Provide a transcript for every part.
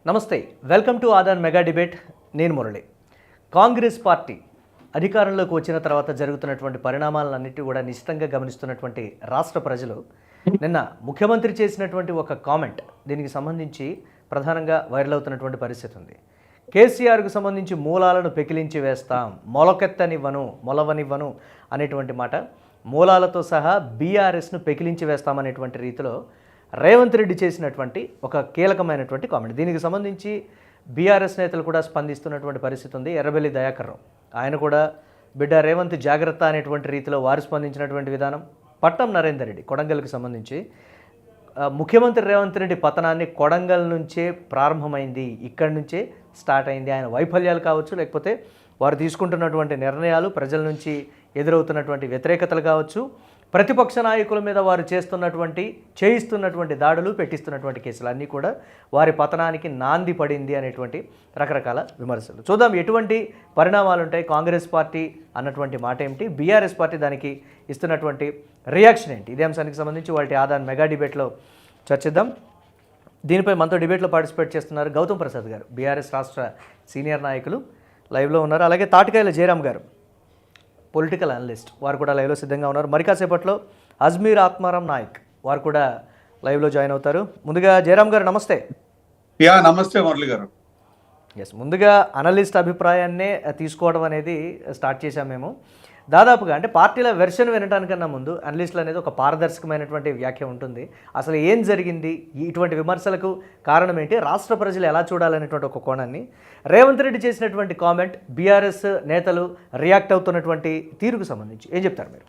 నమస్తే, welcome to Aadan mega debate. నేను Murali. Congress party అధికారంలోకి వచ్చిన తర్వాత జరుగుతున్నటువంటి పరిణామాలన్నిటి కూడా నిశ్చితంగా గమనిస్తున్నటువంటి రాష్ట్ర ప్రజలు నిన్న ముఖ్యమంత్రి చేసినటువంటి ఒక కామెంట్ దీనికి సంబంధించి ప్రధానంగా వైరల్ అవుతున్నటువంటి పరిస్థితి ఉంది. కేసీఆర్కు సంబంధించి మూలాలను పెకిలించి వేస్తాం, మొలవనివ్వను అనేటువంటి మాట, మూలాలతో సహా బీఆర్ఎస్ను పెకిలించి వేస్తామనేటువంటి రీతిలో రేవంత్ రెడ్డి చేసినటువంటి ఒక కీలకమైనటువంటి కామెంట్. దీనికి సంబంధించి బీఆర్ఎస్ నేతలు కూడా స్పందిస్తున్నటువంటి పరిస్థితి ఉంది. ఎర్రబెల్లి దయాకర్ రావు ఆయన కూడా బిడ్డ రేవంత్ జాగ్రత్త అనేటువంటి రీతిలో వారు స్పందించినటువంటి విధానం. పట్టం నరేందర్ రెడ్డి కొడంగల్కి సంబంధించి ముఖ్యమంత్రి రేవంత్ రెడ్డి పతనాన్ని కొడంగల్ నుంచే ప్రారంభమైంది, ఇక్కడి నుంచే స్టార్ట్ అయింది. ఆయన వైఫల్యాలు కావచ్చు, లేకపోతే వారు తీసుకుంటున్నటువంటి నిర్ణయాలు, ప్రజల నుంచి ఎదురవుతున్నటువంటి వ్యతిరేకతలు కావచ్చు, ప్రతిపక్ష నాయకుల మీద వారు చేయిస్తున్నటువంటి దాడులు, పెట్టిస్తున్నటువంటి కేసులు అన్నీ కూడా వారి పతనానికి నాంది పడింది అనేటువంటి రకరకాల విమర్శలు. చూద్దాం ఎటువంటి పరిణామాలు ఉంటాయి. కాంగ్రెస్ పార్టీ అన్నటువంటి మాట ఏమిటి, బీఆర్ఎస్ పార్టీ దానికి ఇస్తున్నటువంటి రియాక్షన్ ఏంటి, ఇదే అంశానికి సంబంధించి వాటి ఆదాన్ మెగా డిబేట్లో చర్చిద్దాం. దీనిపై మనతో డిబేట్లో పార్టిసిపేట్ చేస్తున్నారు గౌతమ్ ప్రసాద్ గారు, బీఆర్ఎస్ రాష్ట్ర సీనియర్ నాయకులు లైవ్లో ఉన్నారు. అలాగే తాటికాయల జయరామ్ గారు, పొలిటికల్ అనలిస్ట్, వారు కూడా లైవ్లో సిద్ధంగా ఉన్నారు. మరి కాసేపట్లో అజ్మీర్ ఆత్మారాం నాయక్ వారు కూడా లైవ్లో జాయిన్ అవుతారు. ముందుగా జయరామ్ గారు నమస్తే. నమస్తే మురళి గారు. ఎస్, ముందుగా అనలిస్ట్ అభిప్రాయాన్నే తీసుకోవడం అనేది స్టార్ట్ చేశాం మేము. దాదాపుగా అంటే పార్టీల వెర్షన్ వినడానికన్నా ముందు అనలిస్టులు అనేది ఒక పారదర్శకమైనటువంటి వ్యాఖ్య ఉంటుంది. అసలు ఏం జరిగింది, ఇటువంటి విమర్శలకు కారణం ఏంటి, రాష్ట్ర ప్రజలు ఎలా చూడాలనేటువంటి ఒక కోణాన్ని, రేవంత్ రెడ్డి చేసినటువంటి కామెంట్, బీఆర్ఎస్ నేతలు రియాక్ట్ అవుతున్నటువంటి తీరుకు సంబంధించి ఏం చెప్తారు మీరు?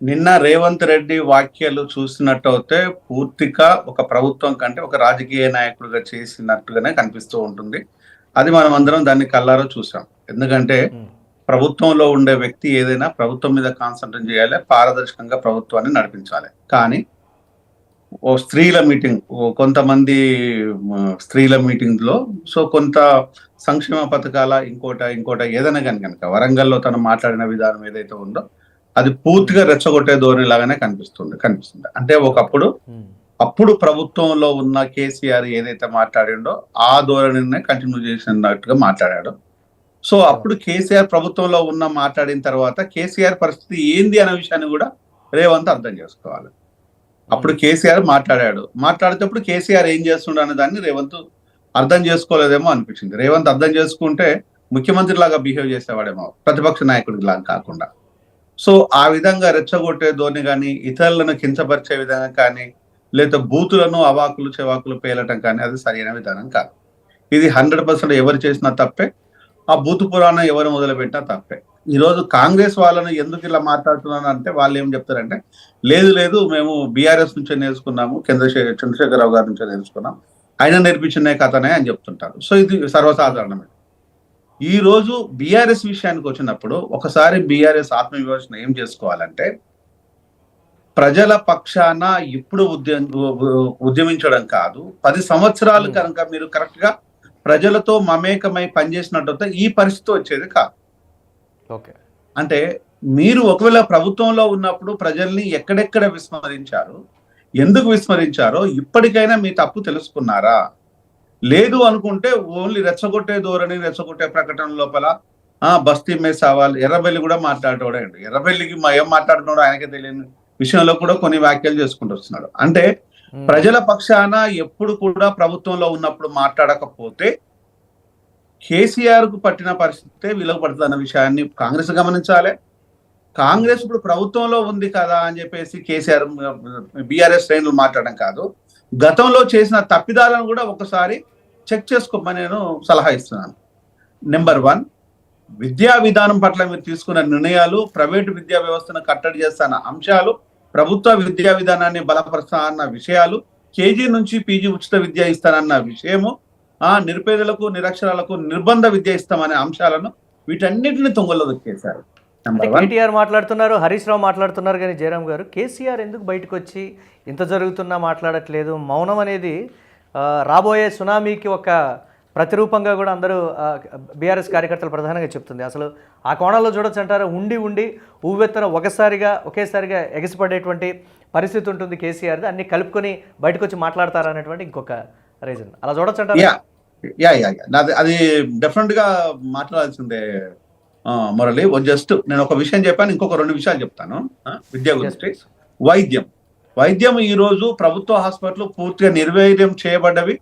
నిన్న రేవంత్ రెడ్డి వ్యాఖ్యలు చూసినట్టు అయితే పూర్తిగా ఒక ప్రభుత్వం కంటే ఒక రాజకీయ నాయకుడిగా చేసినట్టుగానే కనిపిస్తూ ఉంటుంది. అది మనం అందరం దాన్ని కల్లారో చూసాం. ఎందుకంటే ప్రభుత్వంలో ఉండే వ్యక్తి ఏదైనా ప్రభుత్వం మీద కాన్సన్ట్రేట్ చేయాలి, పారదర్శకంగా ప్రభుత్వాన్ని నడిపించాలి. కానీ ఓ స్త్రీల మీటింగ్, కొంతమంది స్త్రీల మీటింగ్ లో కొంత సంక్షేమ పథకాల ఇంకోట ఏదైనా కానీ కనుక వరంగల్లో తను మాట్లాడిన విధానం ఏదైతే ఉందో అది పూర్తిగా రెచ్చగొట్టే ధోరణి లాగానే కనిపిస్తుంది. అంటే అప్పుడు ప్రభుత్వంలో ఉన్న కేసీఆర్ ఏదైతే మాట్లాడిండో ఆ ధోరణిని కంటిన్యూ చేసినట్టుగా మాట్లాడాడు. అప్పుడు కేసీఆర్ ప్రభుత్వంలో ఉన్న మాట్లాడిన తర్వాత కేసీఆర్ పరిస్థితి ఏంది అనే విషయాన్ని కూడా రేవంత్ అర్థం చేసుకోవాలి. అప్పుడు కేసీఆర్ మాట్లాడేటప్పుడు కేసీఆర్ ఏం చేస్తుండ అనే దాన్ని రేవంత్ అర్థం చేసుకోలేదేమో అనిపించింది. రేవంత్ అర్థం చేసుకుంటే ముఖ్యమంత్రి లాగా బిహేవ్ చేసేవాడేమో, ప్రతిపక్ష నాయకుడి లాగా కాకుండా. ఆ విధంగా రెచ్చగొట్టే ధోరణి కానీ, ఇతరులను కించపరిచే విధంగా కానీ, లేదా బూతులను అవాకులు చెవాకులు పేలటం కానీ అది సరైన విధానం కాదు. ఇది 100% ఎవరు చేసినా తప్పే, ఆ బూతు పురాణం ఎవరు మొదలుపెట్టినా తప్పే. ఈరోజు కాంగ్రెస్ వాళ్ళను ఎందుకు ఇలా మాట్లాడుతున్నాను అంటే వాళ్ళు ఏం చెప్తారంటే, లేదు మేము బీఆర్ఎస్ నుంచే నేర్చుకున్నాము, చంద్రశేఖరరావు గారి నుంచే నేర్చుకున్నాం, ఆయన నేర్పించిన కథనే అని చెప్తుంటారు. ఇది సర్వసాధారణమే. ఈ రోజు బీఆర్ఎస్ విషయానికి వచ్చినప్పుడు ఒకసారి బీఆర్ఎస్ ఆత్మవిమర్శన ఏం చేసుకోవాలంటే, ప్రజల పక్షాన ఇప్పుడు ఉద్యమించడం కాదు, 10 సంవత్సరాలు కనుక మీరు కరెక్ట్ గా ప్రజలతో మమేకమై పనిచేసినట్టు ఈ పరిస్థితి వచ్చేది కాదు. అంటే మీరు ఒకవేళ ప్రభుత్వంలో ఉన్నప్పుడు ప్రజల్ని ఎక్కడెక్కడ విస్మరించారు, ఎందుకు విస్మరించారో ఇప్పటికైనా మీ తప్పు తెలుసుకున్నారా? లేదు అనుకుంటే ఓన్లీ రెచ్చగొట్టే ధోరణి, రెచ్చగొట్టే ప్రకటన లోపల బస్తీ మే సవాల్, ఎర్రబెల్లి కూడా మాట్లాడేవాడండి. ఎర్రబెల్లికి ఏం మాట్లాడుతున్నాడో ఆయనకే తెలియని విషయంలో కూడా కొన్ని వ్యాఖ్యలు చేసుకుంటూ వస్తున్నాడు. అంటే ప్రజల పక్షాన ఎప్పుడు కూడా ప్రభుత్వంలో ఉన్నప్పుడు మాట్లాడకపోతే కేసీఆర్ కు పట్టిన పరిస్థితే వీళ్ళకు పడుతుంది అన్న విషయాన్ని కాంగ్రెస్ గమనించాలి. కాంగ్రెస్ ఇప్పుడు ప్రభుత్వంలో ఉంది కదా అని చెప్పేసి కేసీఆర్ బీఆర్ఎస్ శ్రేణులు మాట్లాడడం కాదు, గతంలో చేసిన తప్పిదాలను కూడా ఒకసారి చెక్ చేసుకోమని నేను సలహా ఇస్తున్నాను. నెంబర్ 1, విద్యా విధానం పట్ల మీరు తీసుకున్న నిర్ణయాలు, ప్రైవేటు విద్యా వ్యవస్థను కట్టడి చేస్తున్న అంశాలు, ప్రభుత్వ విద్యా విధానాన్ని బలపరుస్తానన్న విషయాలు, కేజీ నుంచి పీజీ ఉచిత విద్య ఇస్తానన్న విషయము, నిరుపేదలకు నిరక్షరాలకు నిర్బంధ విద్య ఇస్తామనే అంశాలను వీటన్నిటిని తొంగలో దొక్కేశారు. కేటీఆర్ మాట్లాడుతున్నారు, హరీష్ రావు మాట్లాడుతున్నారు, కానీ జయరామ్ గారు కేసీఆర్ ఎందుకు బయటకు వచ్చి ఇంత జరుగుతున్నా మాట్లాడట్లేదు? మౌనం అనేది రాబోయే సునామీకి ఒక ప్రతిరూపంగా కూడా అందరూ బీఆర్ఎస్ కార్యకర్తలు ప్రధానంగా చెప్తుంది. అసలు ఆ కోణంలో చూడొచ్చు అంటారా? ఉండి ఉవ్వెత్తన ఒకేసారిగా ఎగసిపడేటువంటి పరిస్థితి ఉంటుంది కేసీఆర్ది, అన్ని కలుపుకొని బయటకు వచ్చి మాట్లాడతారు అనేటువంటి ఇంకొక రీజన్. అలా చూడొచ్చు అంటారు. యా యా అది డెఫినెట్ గా మాట్లాడాల్సిందే మురళి. జస్ట్ నేను ఒక విషయం చెప్పాను, ఇంకొక 2 విషయాలు చెప్తాను. విద్య గురించి. వైద్యం ఈ రోజు ప్రభుత్వ హాస్పిటల్ పూర్తిగా నిర్వీర్యం చేయబడ్డవి,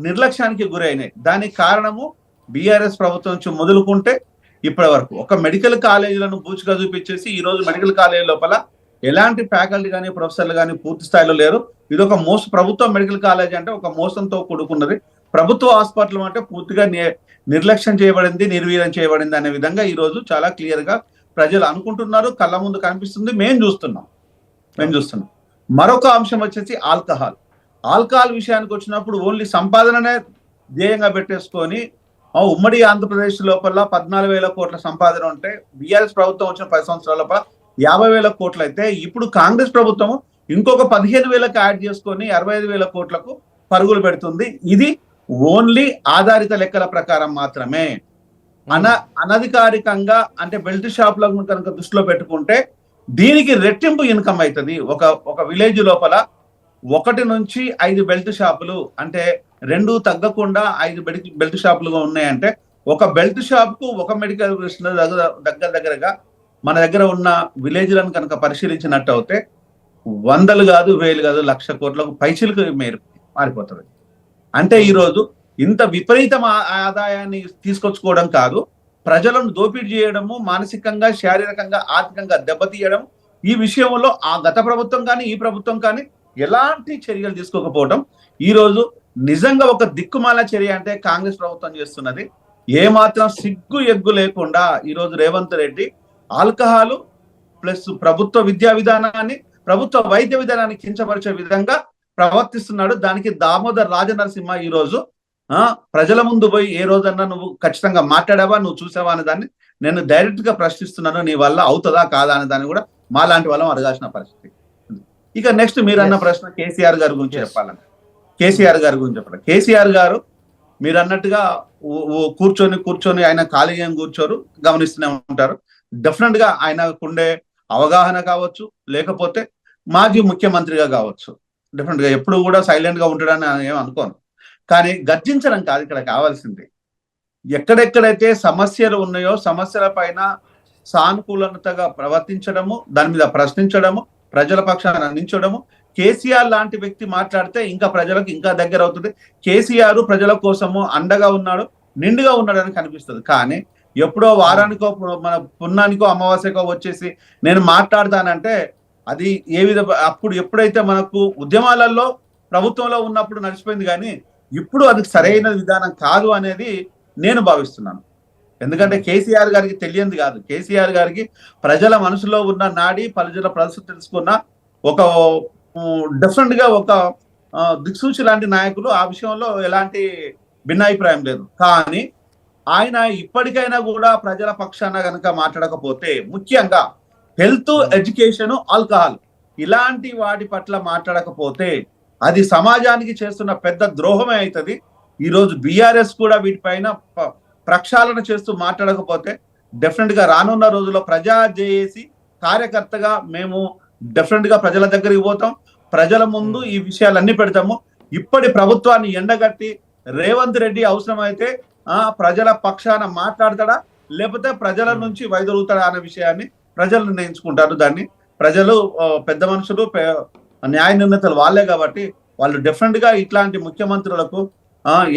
నిర్లక్ష్యానికి గురైనాయి. దానికి కారణము బీఆర్ఎస్ ప్రభుత్వం నుంచి మొదలుకుంటే ఇప్పటి వరకు ఒక మెడికల్ కాలేజీలను బూచిగా చూపించేసి ఈ రోజు మెడికల్ కాలేజీ లోపల ఎలాంటి ఫ్యాకల్టీ కానీ ప్రొఫెసర్లు కానీ పూర్తి స్థాయిలో లేరు. ఇది ఒక ప్రభుత్వ మెడికల్ కాలేజ్ అంటే ఒక మోసంతో కూడుకున్నది. ప్రభుత్వ హాస్పిటల్ అంటే పూర్తిగా నిర్లక్ష్యం చేయబడింది, నిర్వీర్యం చేయబడింది అనే విధంగా ఈ రోజు చాలా క్లియర్ గా ప్రజలు అనుకుంటున్నారు, కళ్ళ ముందు కనిపిస్తుంది, మేము చూస్తున్నాం. మరొక అంశం వచ్చేసి ఆల్కహాల్ విషయానికి వచ్చినప్పుడు ఓన్లీ సంపాదననే ధ్యేయంగా పెట్టేసుకొని ఉమ్మడి ఆంధ్రప్రదేశ్ లోపల 14,000 కోట్ల సంపాదన ఉంటే బీఆర్ఎస్ ప్రభుత్వం వచ్చిన 10 సంవత్సరాల లోపల 50,000 కోట్లు అయితే, ఇప్పుడు కాంగ్రెస్ ప్రభుత్వం ఇంకొక 15,000కి యాడ్ చేసుకొని 65,000 కోట్లకు పరుగులు పెడుతుంది. ఇది ఓన్లీ ఆధారిత లెక్కల ప్రకారం మాత్రమే. అనధికారికంగా అంటే బెల్ట్ షాపులను కనుక దృష్టిలో పెట్టుకుంటే దీనికి రెట్టింపు ఇన్కమ్ అవుతుంది. ఒక విలేజ్ లోపల 1 నుంచి 5 బెల్ట్ షాపులు అంటే 2 తగ్గకుండా 5 బెల్ట్ షాపులుగా ఉన్నాయంటే ఒక బెల్ట్ షాప్ కు ఒక మెడికల్ దగ్గరగా మన దగ్గర ఉన్న విలేజ్లను కనుక పరిశీలించినట్టు అయితే 100 కాదు, 1000 కాదు, 1,00,000 కోట్లకు పైచిలకు మారిపోతుంది. అంటే ఈరోజు ఇంత విపరీత ఆదాయాన్ని తీసుకొచ్చుకోవడం కాదు, ప్రజలను దోపిడీ చేయడము, మానసికంగా, శారీరకంగా, ఆర్థికంగా దెబ్బతీయడం. ఈ విషయంలో ఆ గత ప్రభుత్వం కానీ ఈ ప్రభుత్వం కానీ ఎలాంటి చర్యలు తీసుకోకపోవడం ఈ రోజు నిజంగా ఒక దిక్కుమాల చర్య అంటే కాంగ్రెస్ ప్రభుత్వం చేస్తున్నది. ఏమాత్రం సిగ్గు ఎగ్గు లేకుండా ఈ రోజు రేవంత్ రెడ్డి ఆల్కహాల్ ప్లస్ ప్రభుత్వ విద్యా విధానాన్ని, ప్రభుత్వ వైద్య విధానాన్ని కించపరిచే విధంగా ప్రవర్తిస్తున్నాడు. దానికి దామోదర్ రాజనరసింహ ఈ రోజు ప్రజల ముందు పోయి ఏ రోజన్నా నువ్వు ఖచ్చితంగా మాట్లాడావా, నువ్వు చూసావా అనే దాన్ని నేను డైరెక్ట్ గా ప్రశ్నిస్తున్నాను. నీ వల్ల అవుతుందా కాదా అనే దాన్ని కూడా మా లాంటి వాళ్ళం అడగాల్సిన పరిస్థితి. ఇక నెక్స్ట్ మీరు అన్న ప్రశ్న కేసీఆర్ గారి గురించి చెప్పాలంటే, కేసీఆర్ గారు మీరు అన్నట్టుగా కూర్చొని ఆయన ఖాళీగా కూర్చోరు, గమనిస్తూనే ఉంటారు. డెఫినెట్ గా ఆయనకుండే అవగాహన కావచ్చు, లేకపోతే మాజీ ముఖ్యమంత్రిగా కావచ్చు, డెఫినెట్ గా ఎప్పుడు కూడా సైలెంట్ గా ఉంటాడని ఏం అనుకోను. కానీ గర్జించడం కాదు ఇక్కడ కావాల్సింది. ఎక్కడెక్కడైతే సమస్యలు ఉన్నాయో సమస్యల పైన సానుకూలతగా ప్రవర్తించడము, దాని మీద ప్రశ్నించడము, ప్రజల పక్షాన్ని అందించడము. కేసీఆర్ లాంటి వ్యక్తి మాట్లాడితే ఇంకా ప్రజలకు ఇంకా దగ్గర అవుతుంది. కేసీఆర్ ప్రజల కోసము అండగా ఉన్నాడు, నిండుగా ఉన్నాడని కనిపిస్తుంది. కానీ ఎప్పుడో వారానికో మన పున్నానికో అమావాస్యకో వచ్చేసి నేను మాట్లాడతానంటే అది అప్పుడు ఎప్పుడైతే మనకు ఉద్యమాలలో ప్రభుత్వంలో ఉన్నప్పుడు నడిచిపోయింది, కానీ ఇప్పుడు అది సరైన విధానం కాదు అనేది నేను భావిస్తున్నాను. ఎందుకంటే కేసీఆర్ గారికి తెలియంది కాదు. కేసీఆర్ గారికి ప్రజల మనసులో ఉన్న నాడి, ప్రజల పరిస్థితి తెలుసుకున్న ఒక డెఫినెట్ గా ఒక దిక్సూచి లాంటి నాయకులు. ఆ విషయంలో ఎలాంటి భిన్నాభిప్రాయం లేదు. కానీ ఆయన ఇప్పటికైనా కూడా ప్రజల పక్షాన కనుక మాట్లాడకపోతే, ముఖ్యంగా హెల్త్, ఎడ్యుకేషన్, ఆల్కహాల్ ఇలాంటి వాటి పట్ల మాట్లాడకపోతే అది సమాజానికి చేస్తున్న పెద్ద ద్రోహమే అవుతుంది. ఈరోజు బీఆర్ఎస్ కూడా వీటిపైన ప్రక్షాళన చేస్తూ మాట్లాడకపోతే డెఫినెట్ గా రానున్న రోజుల్లో ప్రజా జేఏసీ కార్యకర్తగా మేము డెఫినెట్ గా ప్రజల దగ్గరికి పోతాం, ప్రజల ముందు ఈ విషయాలన్నీ పెడతాము. ఇప్పటి ప్రభుత్వాన్ని ఎండగట్టి రేవంత్ రెడ్డి అవసరమైతే ప్రజల పక్షాన మాట్లాడతాడా, లేకపోతే ప్రజల నుంచి వైదొలుగుతాడా అనే విషయాన్ని ప్రజలు నిర్ణయించుకుంటారు. దాన్ని ప్రజలు పెద్ద మనుషులు, న్యాయ నిర్ణేతలు వాళ్ళే కాబట్టి వాళ్ళు డెఫినెట్ గా ఇట్లాంటి ముఖ్యమంత్రులకు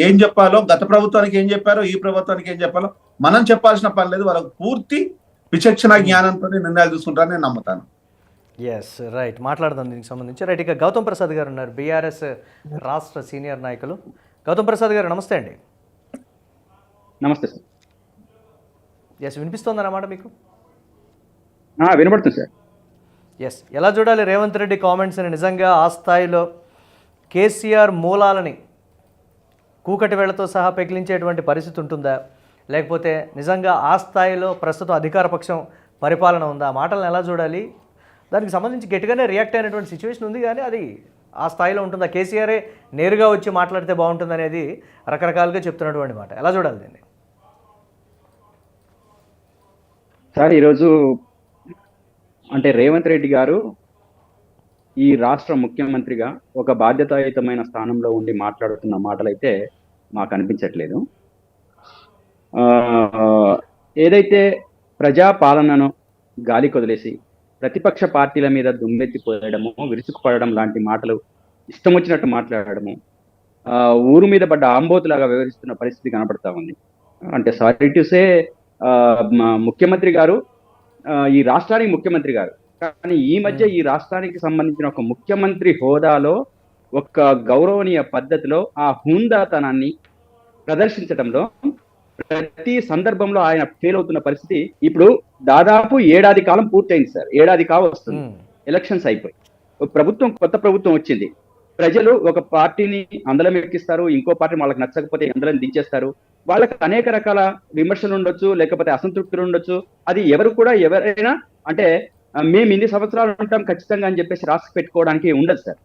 ఏం చెప్పాలో, గత ప్రభుత్వానికి ఏం చెప్పారో, ఈ ప్రభుత్వానికి ఏం చెప్పాలో మనం చెప్పాల్సిన పని లేదు. వాళ్ళకు పూర్తి విచక్షణ జ్ఞానంతో నిర్ణయాలు తీసుకుంటారని నేను నమ్ముతాను. Yes, right. మాట్లాడదాం దీనికి సంబంధించి. రైట్, ఇక గౌతమ్ ప్రసాద్ గారు ఉన్నారు, బీఆర్ఎస్ రాష్ట్ర సీనియర్ నాయకులు. గౌతమ్ ప్రసాద్ గారు నమస్తే అండి. నమస్తే సార్. ఎస్, వినిపిస్తుందన్నమాట మీకు? వినపడుతుంది సార్. ఎస్, ఎలా చూడాలి రేవంత్ రెడ్డి కామెంట్స్ని? నిజంగా ఆ స్థాయిలో కేసీఆర్ మూలాలని కూకటి వేళ్లతో సహా పెకిలించేటువంటి పరిస్థితి ఉంటుందా, లేకపోతే నిజంగా ఆ స్థాయిలో ప్రస్తుతం అధికార పక్షం పరిపాలన ఉందా? ఆ మాటలను ఎలా చూడాలి? దానికి సంబంధించి గట్టిగానే రియాక్ట్ అయినటువంటి సిచ్యువేషన్ ఉంది, కానీ అది ఆ స్థాయిలో ఉంటుందా? కేసీఆరే నేరుగా వచ్చి మాట్లాడితే బాగుంటుంది అనేది రకరకాలుగా చెప్తున్నటువంటి మాట. ఎలా చూడాలి దీన్ని? సార్, ఈరోజు అంటే రేవంత్ రెడ్డి గారు ఈ రాష్ట్ర ముఖ్యమంత్రిగా ఒక బాధ్యతాయుతమైన స్థానంలో ఉండి మాట్లాడుతున్న మాటలైతే మాకు అనిపించట్లేదు. ఆ, ఏదైతే ప్రజా పాలనను గాలి కొదిలేసి ప్రతిపక్ష పార్టీల మీద దుమ్మెత్తిపోయడము, విరుచుకుపడడం లాంటి మాటలు ఇష్టం వచ్చినట్టు మాట్లాడడము, ఊరు మీద పడ్డ ఆంబోతులాగా వ్యవహరిస్తున్న పరిస్థితి కనపడతా ఉంది. అంటే సారీ టు సే, ముఖ్యమంత్రి గారు ఈ రాష్ట్రానికి ముఖ్యమంత్రి గారు, కానీ ఈ మధ్య ఈ రాష్ట్రానికి సంబంధించిన ఒక ముఖ్యమంత్రి హోదాలో ఒక గౌరవనీయ పద్ధతిలో ఆ హుందాతనాన్ని ప్రదర్శించడంలో ప్రతి సందర్భంలో ఆయన ఫెయిల్ అవుతున్న పరిస్థితి ఇప్పుడు దాదాపు ఏడాది కాలం పూర్తయింది సార్. ఏడాది వస్తుంది, ఎలక్షన్స్ అయిపోయి కొత్త ప్రభుత్వం వచ్చింది. ప్రజలు ఒక పార్టీని అందలం ఎక్కిస్తారు, ఇంకో పార్టీ వాళ్ళకి నచ్చకపోతే అందరం దించేస్తారు. వాళ్ళకి అనేక రకాల విమర్శలు ఉండొచ్చు, లేకపోతే అసంతృప్తులు ఉండొచ్చు. అది ఎవరైనా అంటే మేము ఇన్ని సంవత్సరాలు ఉంటాం ఖచ్చితంగా అని చెప్పేసి రాసి పెట్టుకోవడానికి ఉండదు సార్.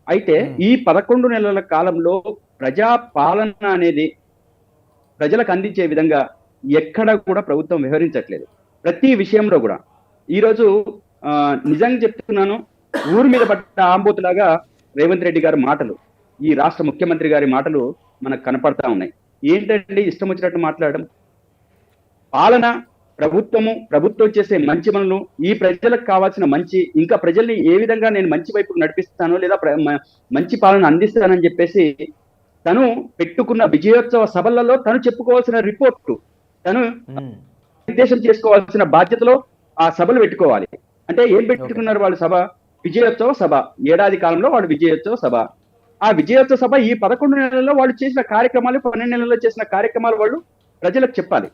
అయితే ఈ 11 నెలల కాలంలో ప్రజా పాలన అనేది ప్రజలకు అందించే విధంగా ఎక్కడ కూడా ప్రభుత్వం వ్యవహరించట్లేదు. ప్రతి విషయంలో కూడా ఈరోజు నిజంగా చెప్తున్నాను, ఊరి మీద పడ్డ ఆంబోతులాగా రేవంత్ రెడ్డి గారి మాటలు, ఈ రాష్ట్ర ముఖ్యమంత్రి గారి మాటలు మనకు కనపడతా ఉన్నాయి. ఏంటండి ఇష్టం వచ్చినట్టు మాట్లాడడం? పాలన, ప్రభుత్వం చేసే మంచి పనులు, ఈ ప్రజలకు కావాల్సిన మంచి, ఇంకా ప్రజల్ని ఏ విధంగా నేను మంచి వైపుకు నడిపిస్తానో లేదా మంచి పాలన అందిస్తానని చెప్పేసి తను పెట్టుకున్న విజయోత్సవ సభలలో తను చెప్పుకోవాల్సిన రిపోర్టు, తను నిర్దేశం చేసుకోవాల్సిన బాధ్యతలో ఆ సభలు పెట్టుకోవాలి. అంటే ఏం పెట్టుకున్నారు వాళ్ళు? సభ, విజయోత్సవ సభ. ఏడాది కాలంలో వాళ్ళు విజయోత్సవ సభ. ఆ విజయోత్సవ సభ ఈ 11 నెలల్లో వాళ్ళు చేసిన కార్యక్రమాలు, 12 నెలల్లో చేసిన కార్యక్రమాలు వాళ్ళు ప్రజలకు చెప్పాలి.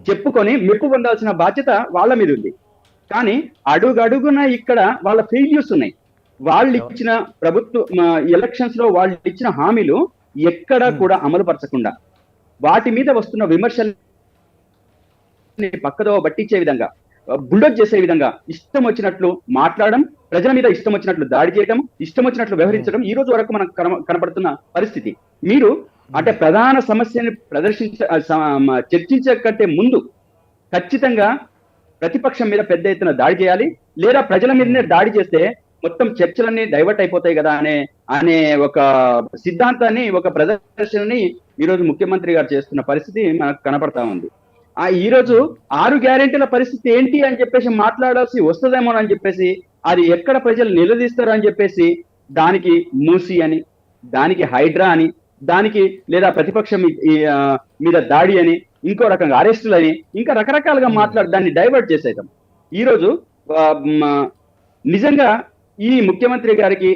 చెప్పుకొని మెప్పు పొందాల్సిన బాధ్యత వాళ్ళ మీద ఉంది. కానీ అడుగడుగున ఇక్కడ వాళ్ళ ఫెయిల్యూర్స్ ఉన్నాయి. వాళ్ళు ఇచ్చిన ఎలక్షన్స్ లో వాళ్ళు ఇచ్చిన హామీలు ఎక్కడా కూడా అమలు పరచకుండా, వాటి మీద వస్తున్న విమర్శల్ని పక్కదో పట్టించే విధంగా, బుల్డోజ్ చేసే విధంగా ఇష్టం వచ్చినట్లు మాట్లాడడం, ప్రజల మీద ఇష్టం వచ్చినట్లు దాడి చేయడం, ఇష్టం వచ్చినట్లు వ్యవహరించడం ఈ రోజు వరకు మనకు కనపడుతున్న పరిస్థితి. మీరు అంటే ప్రధాన సమస్యని చర్చించే కంటే ముందు ఖచ్చితంగా ప్రతిపక్షం మీద పెద్ద ఎత్తున దాడి చేయాలి, లేదా ప్రజల మీదనే దాడి చేస్తే మొత్తం చర్చలన్నీ డైవర్ట్ అయిపోతాయి కదా అనే ఒక సిద్ధాంతాన్ని, ఒక ప్రదర్శనని ఈరోజు ముఖ్యమంత్రి గారు చేస్తున్న పరిస్థితి మనకు కనపడతా ఉంది. ఈ రోజు 6 గ్యారెంటీల పరిస్థితి ఏంటి అని చెప్పేసి మాట్లాడాల్సి వస్తుందేమో అని చెప్పేసి, అది ఎక్కడ ప్రజలు నిలదీస్తారు అని చెప్పేసి దానికి మూసి అని, దానికి హైడ్రా అని, దానికి లేదా ప్రతిపక్షం మీద దాడి అని, ఇంకో రకంగా అరెస్టులు అని, ఇంకా రకరకాలుగా మాట్లాడి దాన్ని డైవర్ట్ చేసేయటం. ఈరోజు నిజంగా ఈ ముఖ్యమంత్రి గారికి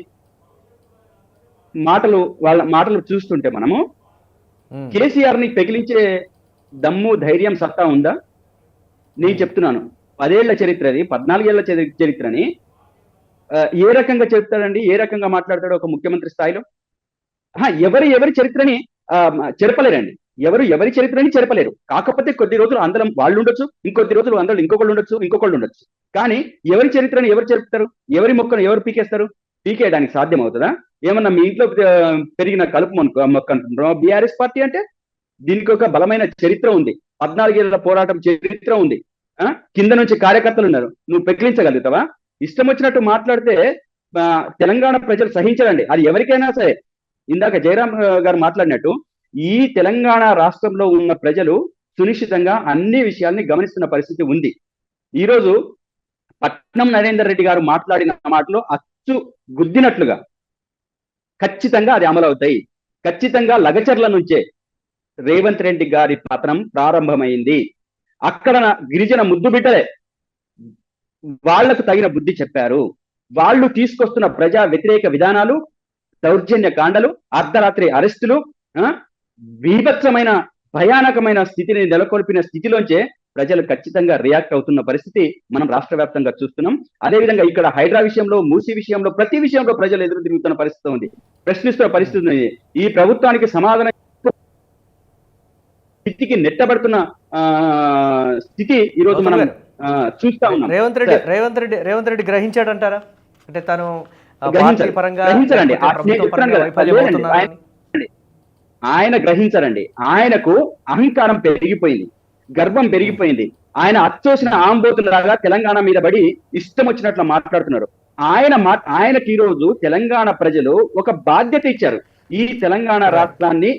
వాళ్ళ మాటలు చూస్తుంటే మనము కేసీఆర్ ని పెకిలించే దమ్ము, ధైర్యం, సత్తా ఉందా? నేను చెప్తున్నాను, 10 ఏళ్ల చరిత్రది, 14 ఏళ్ల చరిత్రని ఏ రకంగా చెప్తాడండి? ఏ రకంగా మాట్లాడతాడు ఒక ముఖ్యమంత్రి స్థాయిలో? ఎవరి చరిత్రని చెరపలేరండి. ఎవరి చరిత్రని చెరపలేరు. కాకపోతే కొద్ది రోజులు అందరం వాళ్ళు ఉండొచ్చు, ఇంకొద్ది రోజులు అందరూ ఇంకొకళ్ళు ఉండొచ్చు. కానీ ఎవరి చరిత్రని ఎవరు చెరుపుతారు? ఎవరి మొక్కను ఎవరు పీకేస్తారు? పీకేయడానికి సాధ్యం అవుతుందా? ఏమన్నా మీ ఇంట్లో పెరిగిన కలుపు మొక్క అంటున్నాం బీఆర్ఎస్ పార్టీ అంటే? దీనికి ఒక బలమైన చరిత్ర ఉంది, 14 ఏళ్ల పోరాటం చరిత్ర ఉంది. కింద నుంచి కార్యకర్తలు ఉన్నారు. నువ్వు పెకిలించగలుగుతావా? ఇష్టం వచ్చినట్టు మాట్లాడితే తెలంగాణ ప్రజలు సహించరండి, అది ఎవరికైనా సరే. ఇందాక జయరాం గారు మాట్లాడినట్టు ఈ తెలంగాణ రాష్ట్రంలో ఉన్న ప్రజలు సునిశ్చితంగా అన్ని విషయాల్ని గమనిస్తున్న పరిస్థితి ఉంది. ఈరోజు పట్నం నరేందర్ రెడ్డి గారు మాట్లాడిన మాటలు అచ్చు గుద్దినట్లుగా ఖచ్చితంగా అది అమలు అవుతాయి. ఖచ్చితంగా లగచర్ల నుంచే రేవంత్ రెడ్డి గారి పతనం ప్రారంభమైంది. అక్కడ గిరిజన ముద్దు బిడ్డలే వాళ్లకు తగిన బుద్ధి చెప్పారు. వాళ్ళు తీసుకొస్తున్న ప్రజా వ్యతిరేక విధానాలు, దౌర్జన్య కాండలు, అర్ధరాత్రి అరెస్టులు, బీభత్సమైన భయానకమైన స్థితిని నెలకొల్పిన స్థితిలోంచే ప్రజలు ఖచ్చితంగా రియాక్ట్ అవుతున్న పరిస్థితి మనం రాష్ట్ర వ్యాప్తంగా చూస్తున్నాం. అదేవిధంగా ఇక్కడ హైడ్రా విషయంలో, మూసీ విషయంలో, ప్రతి విషయంలో ప్రజలు ఎదురు తిరుగుతున్న పరిస్థితి ఉంది, ప్రశ్నిస్తున్న పరిస్థితి ఉంది. ఈ ప్రభుత్వానికి సమాధాన స్థితికి నెట్టబడుతున్న స్థితి ఈరోజు మనం చూస్తా ఉన్నాం. రేవంత్ రెడ్డి గ్రహించాడంటారా? అంటే తను గ్రహించరండి, ఆయన గ్రహించరండి. ఆయనకు అహంకారం పెరిగిపోయింది, గర్వం పెరిగిపోయింది. ఆయన అచ్చోసిన ఆంబోతులాగా తెలంగాణ మీద పడి ఇష్టం వచ్చినట్లు మాట్లాడుతున్నారు. ఆయనకి ఈ రోజు తెలంగాణ ప్రజలు ఒక బాధ్యత ఇచ్చారు. ఈ తెలంగాణ రాష్ట్రాన్ని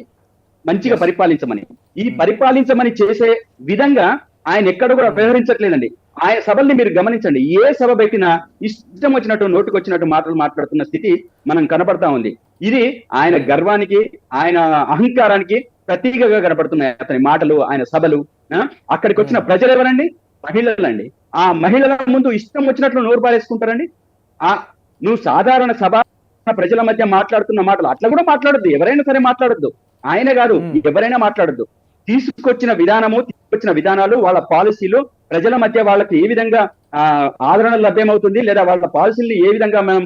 మంచిగా పరిపాలించమని. ఈ పరిపాలించమని చేసే విధంగా ఆయన ఎక్కడ కూడా వ్యవహరించట్లేదండి. ఆయన సభల్ని మీరు గమనించండి, ఏ సభ పెట్టినా ఇష్టం వచ్చినట్టు నోటుకు వచ్చినట్టు మాటలు మాట్లాడుతున్న స్థితి మనం కనబడతా ఉంది. ఇది ఆయన గర్వానికి, ఆయన అహంకారానికి ప్రతీకగా కనబడుతున్నాయి అతని మాటలు, ఆయన సభలు. అక్కడికి వచ్చిన ప్రజలు ఎవరండి? మహిళలండి. ఆ మహిళల ముందు ఇష్టం వచ్చినట్లు నోరు పారేసుకుంటారండి. నువ్వు సాధారణ సభ ప్రజల మధ్య మాట్లాడుతున్న మాటలు అట్లా కూడా మాట్లాడొద్దు, ఎవరైనా సరే మాట్లాడొద్దు. ఆయన కాదు, ఎవరైనా మాట్లాడొద్దు. తీసుకొచ్చిన విధానాలు, వాళ్ళ పాలసీలు ప్రజల మధ్య వాళ్ళకి ఏ విధంగా ఆదరణ లభ్యమవుతుంది, లేదా వాళ్ళ పాలసీల్ని ఏ విధంగా మనం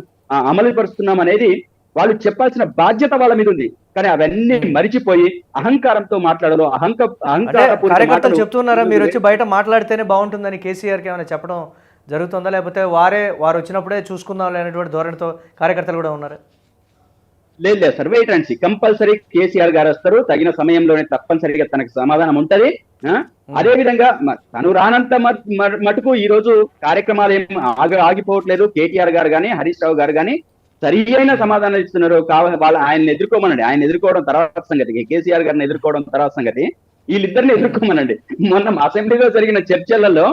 అమలు పరుస్తున్నాం అనేది వాళ్ళు చెప్పాల్సిన బాధ్యత వాళ్ళ మీద ఉంది. కానీ అవన్నీ మరిచిపోయి అహంకారంతో మాట్లాడదు. కార్యకర్తలు చెప్తున్నారా మీరు వచ్చి బయట మాట్లాడితేనే బాగుంటుందని కేసీఆర్కి ఏమైనా చెప్పడం జరుగుతుందా, లేకపోతే వారు వచ్చినప్పుడే చూసుకుందాం అనేటువంటి ధోరణితో కార్యకర్తలు కూడా ఉన్నారు? లేదు sir, wait and see. Compulsory KCR గారు వస్తారు, తగిన సమయంలోనే తప్పనిసరిగా తనకు సమాధానం ఉంటది. అదే విధంగా తను రానంత మటుకు ఈ రోజు కార్యక్రమాలు ఏం ఆగిపోవట్లేదు. కేటీఆర్ గారు కానీ, హరీష్ రావు గారు కానీ సరి అయిన సమాధానం ఇస్తున్నారు. కావాలి వాళ్ళు ఆయన్ని ఎదుర్కోమనండి. ఆయన ఎదుర్కోవడం తర్వాత సంగతి, కేసీఆర్ గారిని ఎదుర్కోవడం తర్వాత సంగతి. వీళ్ళిద్దరిని ఎదుర్కోమనండి. మొన్న అసెంబ్లీలో జరిగిన చర్చలలో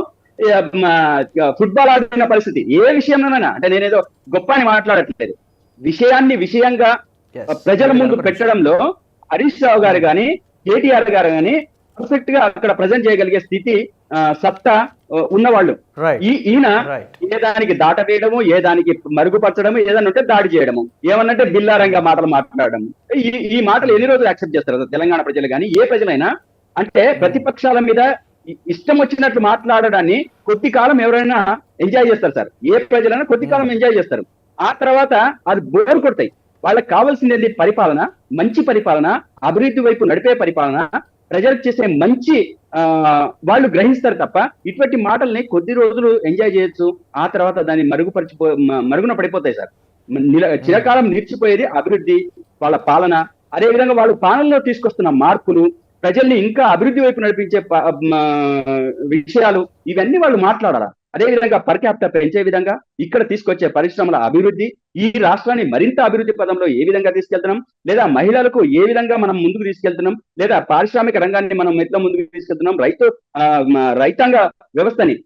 ఫుట్బాల్ ఆడిన పరిస్థితి ఏ విషయంలోనైనా, అంటే నేనేదో గొప్ప అని మాట్లాడట్లేదు, విషయంగా ప్రజల ముందు పెట్టడంలో హరీష్ రావు గారు కానీ, కేటీఆర్ గారు కానీ పర్ఫెక్ట్ గా అక్కడ ప్రజెంట్ చేయగలిగే స్థితి, సత్తా ఉన్నవాళ్ళు. ఈయన ఏ దానికి దాట వేయడము, ఏ దానికి మరుగుపరచడము, ఏదన్నా ఉంటే దాడి చేయడము, ఏమన్నంటే బిల్లారంగా మాటలు మాట్లాడడము. ఈ మాటలు ఎన్ని రోజులు యాక్సెప్ట్ చేస్తారు తెలంగాణ ప్రజలు కానీ, ఏ ప్రజలైనా? అంటే ప్రతిపక్షాల మీద ఇష్టం వచ్చినట్లు మాట్లాడడాన్ని కొద్ది కాలం ఎవరైనా ఎంజాయ్ చేస్తారు సార్. ఏ ప్రజలైనా కొద్ది కాలం ఎంజాయ్ చేస్తారు. ఆ తర్వాత అది బోర్ కొడతాయి. వాళ్ళకి కావాల్సింది పరిపాలన, మంచి పరిపాలన, అభివృద్ధి వైపు నడిపే పరిపాలన, ప్రజలకు చేసే మంచి వాళ్ళు గ్రహిస్తారు తప్ప ఇటువంటి మాటల్ని కొద్ది రోజులు ఎంజాయ్ చేయొచ్చు, ఆ తర్వాత దాన్ని మరుగున పడిపోతాయి సార్. చిరకాలం నిలిచిపోయేది అభివృద్ధి, వాళ్ళ పాలన. అదే విధంగా వాళ్ళు పాలనలో తీసుకొస్తున్న మార్పులు, ప్రజల్ని ఇంకా అభివృద్ధి వైపు నడిపించే విషయాలు, ఇవన్నీ వాళ్ళు మాట్లాడాలి. అదేవిధంగా పర్ క్యాపిటల్ పెంచే విధంగా, ఇక్కడ తీసుకొచ్చే పరిశ్రమల అభివృద్ధి, ఈ రాష్ట్రాన్ని మరింత అభివృద్ధి పదంలో ఏ విధంగా తీసుకెళ్తున్నాం, లేదా మహిళలకు ఏ విధంగా మనం ముందుకు తీసుకెళ్తున్నాం, లేదా పారిశ్రామిక రంగాన్ని మనం ఎట్లా ముందుకు తీసుకెళ్తున్నాం, రైతాంగ వ్యవస్థని,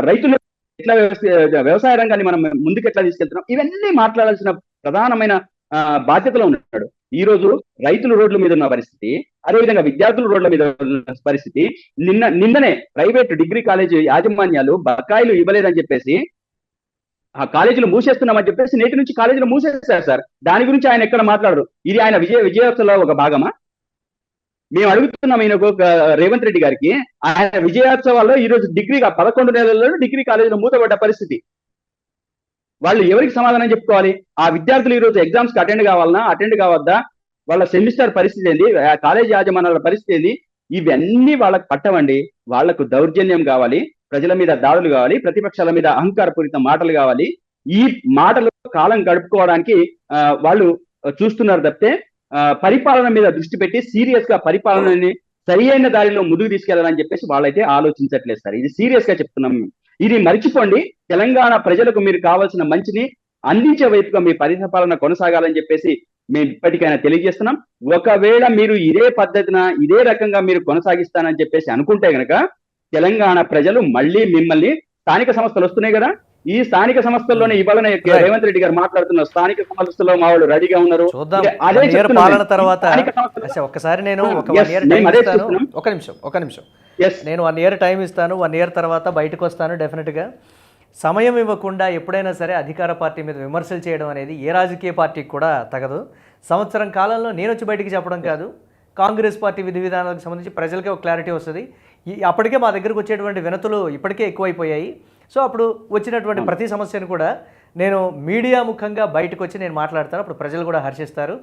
రైతులు ఎట్లా వ్యవసాయ రంగాన్ని మనం ముందుకు ఎట్లా తీసుకెళ్తున్నాం, ఇవన్నీ మాట్లాడాల్సిన ప్రధానమైన బాధ్యతలో ఉన్నాడు. ఈ రోజు రైతులు రోడ్ల మీద ఉన్న పరిస్థితి, అదేవిధంగా విద్యార్థులు రోడ్ల మీద ఉన్న పరిస్థితి. నిన్ననే ప్రైవేట్ డిగ్రీ కాలేజీ యాజమాన్యాలు బకాయిలు ఇవ్వలేదని చెప్పేసి ఆ కాలేజీలు మూసేస్తున్నామని చెప్పేసి నేటి నుంచి కాలేజీలు మూసేస్తారు సార్. దాని గురించి ఆయన ఎక్కడ మాట్లాడరు. ఇది ఆయన విజయోత్సవంలో ఒక భాగమా? మేము అడుగుతున్నాం ఈయనకు, రేవంత్ రెడ్డి గారికి, ఆయన విజయోత్సవాల్లో ఈ రోజు 11 నెలల్లో డిగ్రీ కాలేజీలు మూతపడ్డ పరిస్థితి. వాళ్ళు ఎవరికి సమాధానం చెప్పుకోవాలి? ఆ విద్యార్థులు ఈ రోజు ఎగ్జామ్స్ కి అటెండ్ కావద్దా? వాళ్ళ సెమిస్టర్ పరిస్థితి ఏంది? కాలేజీ యాజమాన్యాల పరిస్థితి ఏంది? ఇవన్నీ వాళ్ళకు పట్టవండి. వాళ్లకు దౌర్జన్యం కావాలి, ప్రజల మీద దాడులు కావాలి, ప్రతిపక్షాల మీద అహంకారపూరిత మాటలు కావాలి. ఈ మాటలు కాలం గడుపుకోవడానికి వాళ్ళు చూస్తున్నారు తప్పితే పరిపాలన మీద దృష్టి పెట్టి సీరియస్ గా పరిపాలనని సరి అయిన దారిలో ముందుకు తీసుకెళ్లాలని చెప్పేసి వాళ్ళైతే ఆలోచించట్లేదు సార్. ఇది సీరియస్ గా చెప్తున్నాం. ఇది మర్చిపోండి. తెలంగాణ ప్రజలకు మీరు కావాల్సిన మంచిని అందించే వైపుగా మీ పరిపాలన కొనసాగాలని చెప్పేసి మేము ఇప్పటికైనా తెలియజేస్తున్నాం. ఒకవేళ మీరు ఇదే పద్ధతిన ఇదే రకంగా మీరు కొనసాగిస్తానని చెప్పేసి అనుకుంటే గనక తెలంగాణ ప్రజలు మళ్ళీ మిమ్మల్ని, స్థానిక సంస్థలు వస్తున్నాయి కదా, ఈ స్థానిక సంస్థల్లోనే ఇవాళనే రేవంత్ రెడ్డి గారు మాట్లాడుతున్నారు, స్థానిక సంస్థల్లో మా వాళ్ళు రెడీగా ఉన్నారు. పాలన తర్వాత ఒకసారి నేను ఒక నిమిషం నేను 1 year టైం ఇస్తాను. 1 year తర్వాత బయటకు వస్తాను. డెఫినెట్గా సమయం ఇవ్వకుండా ఎప్పుడైనా సరే అధికార పార్టీ మీద విమర్శలు చేయడం అనేది ఏ రాజకీయ పార్టీకి కూడా తగదు. సంవత్సరం కాలంలో నేను వచ్చి బయటికి చెప్పడం కాదు, కాంగ్రెస్ పార్టీ విధి విధానాలకు సంబంధించి ప్రజలకే ఒక క్లారిటీ వస్తుంది. అప్పటికే మా దగ్గరకు వచ్చేటువంటి వినతులు ఇప్పటికే ఎక్కువైపోయాయి. సో అప్పుడు వచ్చినటువంటి ప్రతి సమస్యను కూడా నేను మీడియా ముఖంగా బయటకు వచ్చి నేను మాట్లాడతాను. అప్పుడు ప్రజలు కూడా హర్షిస్తారు.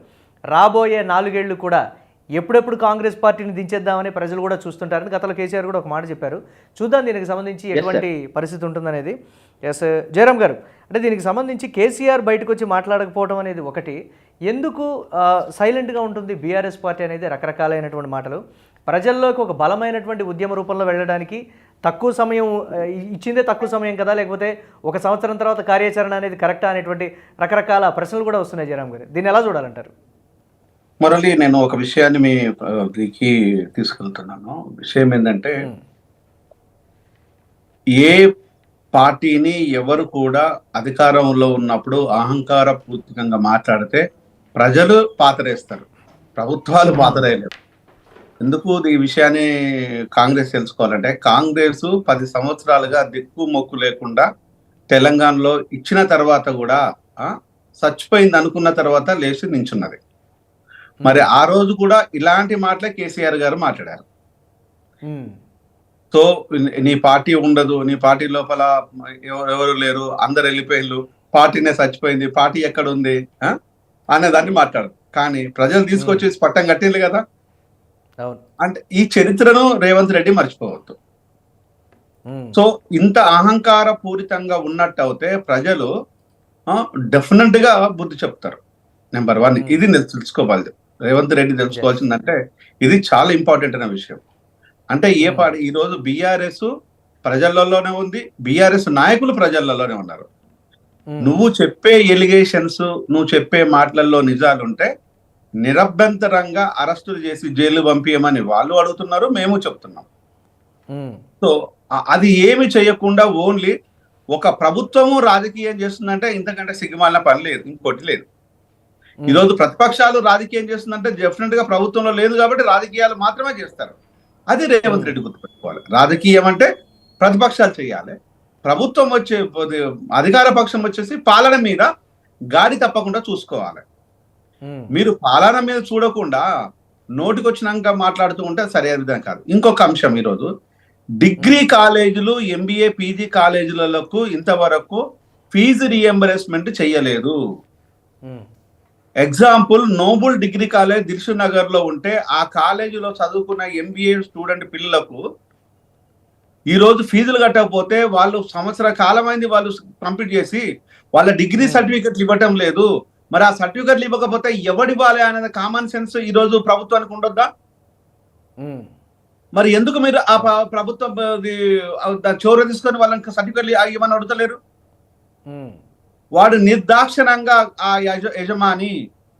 రాబోయే 4 ఏళ్ళు కూడా ఎప్పుడెప్పుడు కాంగ్రెస్ పార్టీని దించేద్దామని ప్రజలు కూడా చూస్తుంటారని గతంలో కేసీఆర్ కూడా ఒక మాట చెప్పారు. చూద్దాం దీనికి సంబంధించి ఎటువంటి పరిస్థితి ఉంటుందనేది. ఎస్ జయరామ్ గారు, అంటే దీనికి సంబంధించి కేసీఆర్ బయటకు వచ్చి మాట్లాడకపోవడం అనేది ఒకటి, ఎందుకు సైలెంట్గా ఉంటుంది బీఆర్ఎస్ పార్టీ అనేది రకరకాలైనటువంటి మాటలు. ప్రజల్లోకి ఒక బలమైనటువంటి ఉద్యమ రూపంలో వెళ్ళడానికి తక్కువ సమయం ఇచ్చిందే తక్కువ సమయం కదా, లేకపోతే ఒక సంవత్సరం తర్వాత కార్యాచరణ అనేది కరెక్టా అనేటువంటి రకరకాల ప్రశ్నలు కూడా వస్తున్నాయి జయరామ్ గారు. దీన్ని ఎలా చూడాలంటారు? మురళి, నేను ఒక విషయాన్ని మీకి తీసుకెళ్తున్నాను. విషయం ఏంటంటే, ఏ పార్టీని ఎవరు కూడా అధికారంలో ఉన్నప్పుడు అహంకార పూర్తికంగా మాట్లాడితే ప్రజలు పాతరేస్తారు, ప్రభుత్వాలు పాతరేయలేవు. ఎందుకు ఈ విషయాన్ని కాంగ్రెస్ తెలుసుకోవాలంటే, కాంగ్రెస్ 10 సంవత్సరాలుగా దిక్కు మొక్కు లేకుండా తెలంగాణలో ఇచ్చిన తర్వాత కూడా చచ్చిపోయింది అనుకున్న తర్వాత లేచి నించున్నది. మరి ఆ రోజు కూడా ఇలాంటి మాటలే కేసీఆర్ గారు మాట్లాడారు. సో నీ పార్టీ ఉండదు, నీ పార్టీ లోపల ఎవరు లేరు, అందరు వెళ్ళిపోయిళ్ళు, పార్టీనే చచ్చిపోయింది, పార్టీ ఎక్కడ ఉంది అనేదాన్ని మాట్లాడరు. కానీ ప్రజలు తీసుకొచ్చేసి పట్టం కట్టింది కదా. అంటే ఈ చరిత్రను రేవంత్ రెడ్డి మర్చిపోవద్దు. సో ఇంత అహంకార పూరితంగా ఉన్నట్టు అయితే ప్రజలు డెఫినెట్ గా బుద్ధి చెప్తారు. నెంబర్ 1 ఇది తెలుసుకోవాలి. రేవంత్ రెడ్డి తెలుసుకోవాల్సిందంటే ఇది చాలా ఇంపార్టెంట్ అయిన విషయం. అంటే ఏ పార్టీ ఈ రోజు బీఆర్ఎస్ ప్రజలలోనే ఉంది, బీఆర్ఎస్ నాయకులు ప్రజలలోనే ఉన్నారు. నువ్వు చెప్పే ఎలిగేషన్స్, నువ్వు చెప్పే మాటలలో నిజాలుంటే నిరభ్యంతరంగా అరెస్టులు చేసి జైలు పంపించమని వాళ్ళు అడుగుతున్నారు, మేము చెప్తున్నాం. సో అది ఏమి చేయకుండా ఓన్లీ ఒక ప్రభుత్వము రాజకీయం చేస్తుందంటే ఇంతకంటే సిగ్గుమాలిన పని లేదు, ఇంకోటి లేదు. ఈరోజు ప్రతిపక్షాలు రాజకీయం చేస్తుందంటే డెఫినెట్ గా ప్రభుత్వంలో లేదు కాబట్టి రాజకీయాలు మాత్రమే చేస్తారు. అది రేవంత్ రెడ్డి గుర్తుపెట్టుకోవాలి. రాజకీయం అంటే ప్రతిపక్షాలు చేయాలి, ప్రభుత్వం వచ్చే అధికార పక్షం వచ్చేసి పాలన మీద గాడి తప్పకుండా చూసుకోవాలి. మీరు పాలన మీద చూడకుండా నోటికి వచ్చినాక మాట్లాడుతూ ఉంటే సరైన విధంగా కాదు. ఇంకొక అంశం, ఈరోజు డిగ్రీ కాలేజీలు, ఎంబీఏ, పీజీ కాలేజీలకు ఇంతవరకు ఫీజు రియంబర్స్మెంట్ చేయలేదు. Example, Noble degree college Dilsukhnagar లో ఉంటే ఆ కాలేజీలో చదువుకున్న ఎంబీఏ స్టూడెంట్ పిల్లలకు ఈ రోజు ఫీజులు కట్టకపోతే వాళ్ళు సంవత్సర కాలమైంది వాళ్ళు కంప్లీట్ చేసి వాళ్ళ డిగ్రీ సర్టిఫికెట్లు ఇవ్వటం లేదు. మరి ఆ సర్టిఫికెట్లు ఇవ్వకపోతే ఎవడివ్వాలి అనేది కామన్ సెన్స్ ఈ రోజు ప్రభుత్వానికి ఉండొద్దా? మరి ఎందుకు మీరు ఆ ప్రభుత్వం చోర తీసుకొని వాళ్ళకి సర్టిఫికెట్లు ఇవ్వమని అడుగుతలేరు? వాడు నిర్దాక్షిణంగా ఆ యజమాని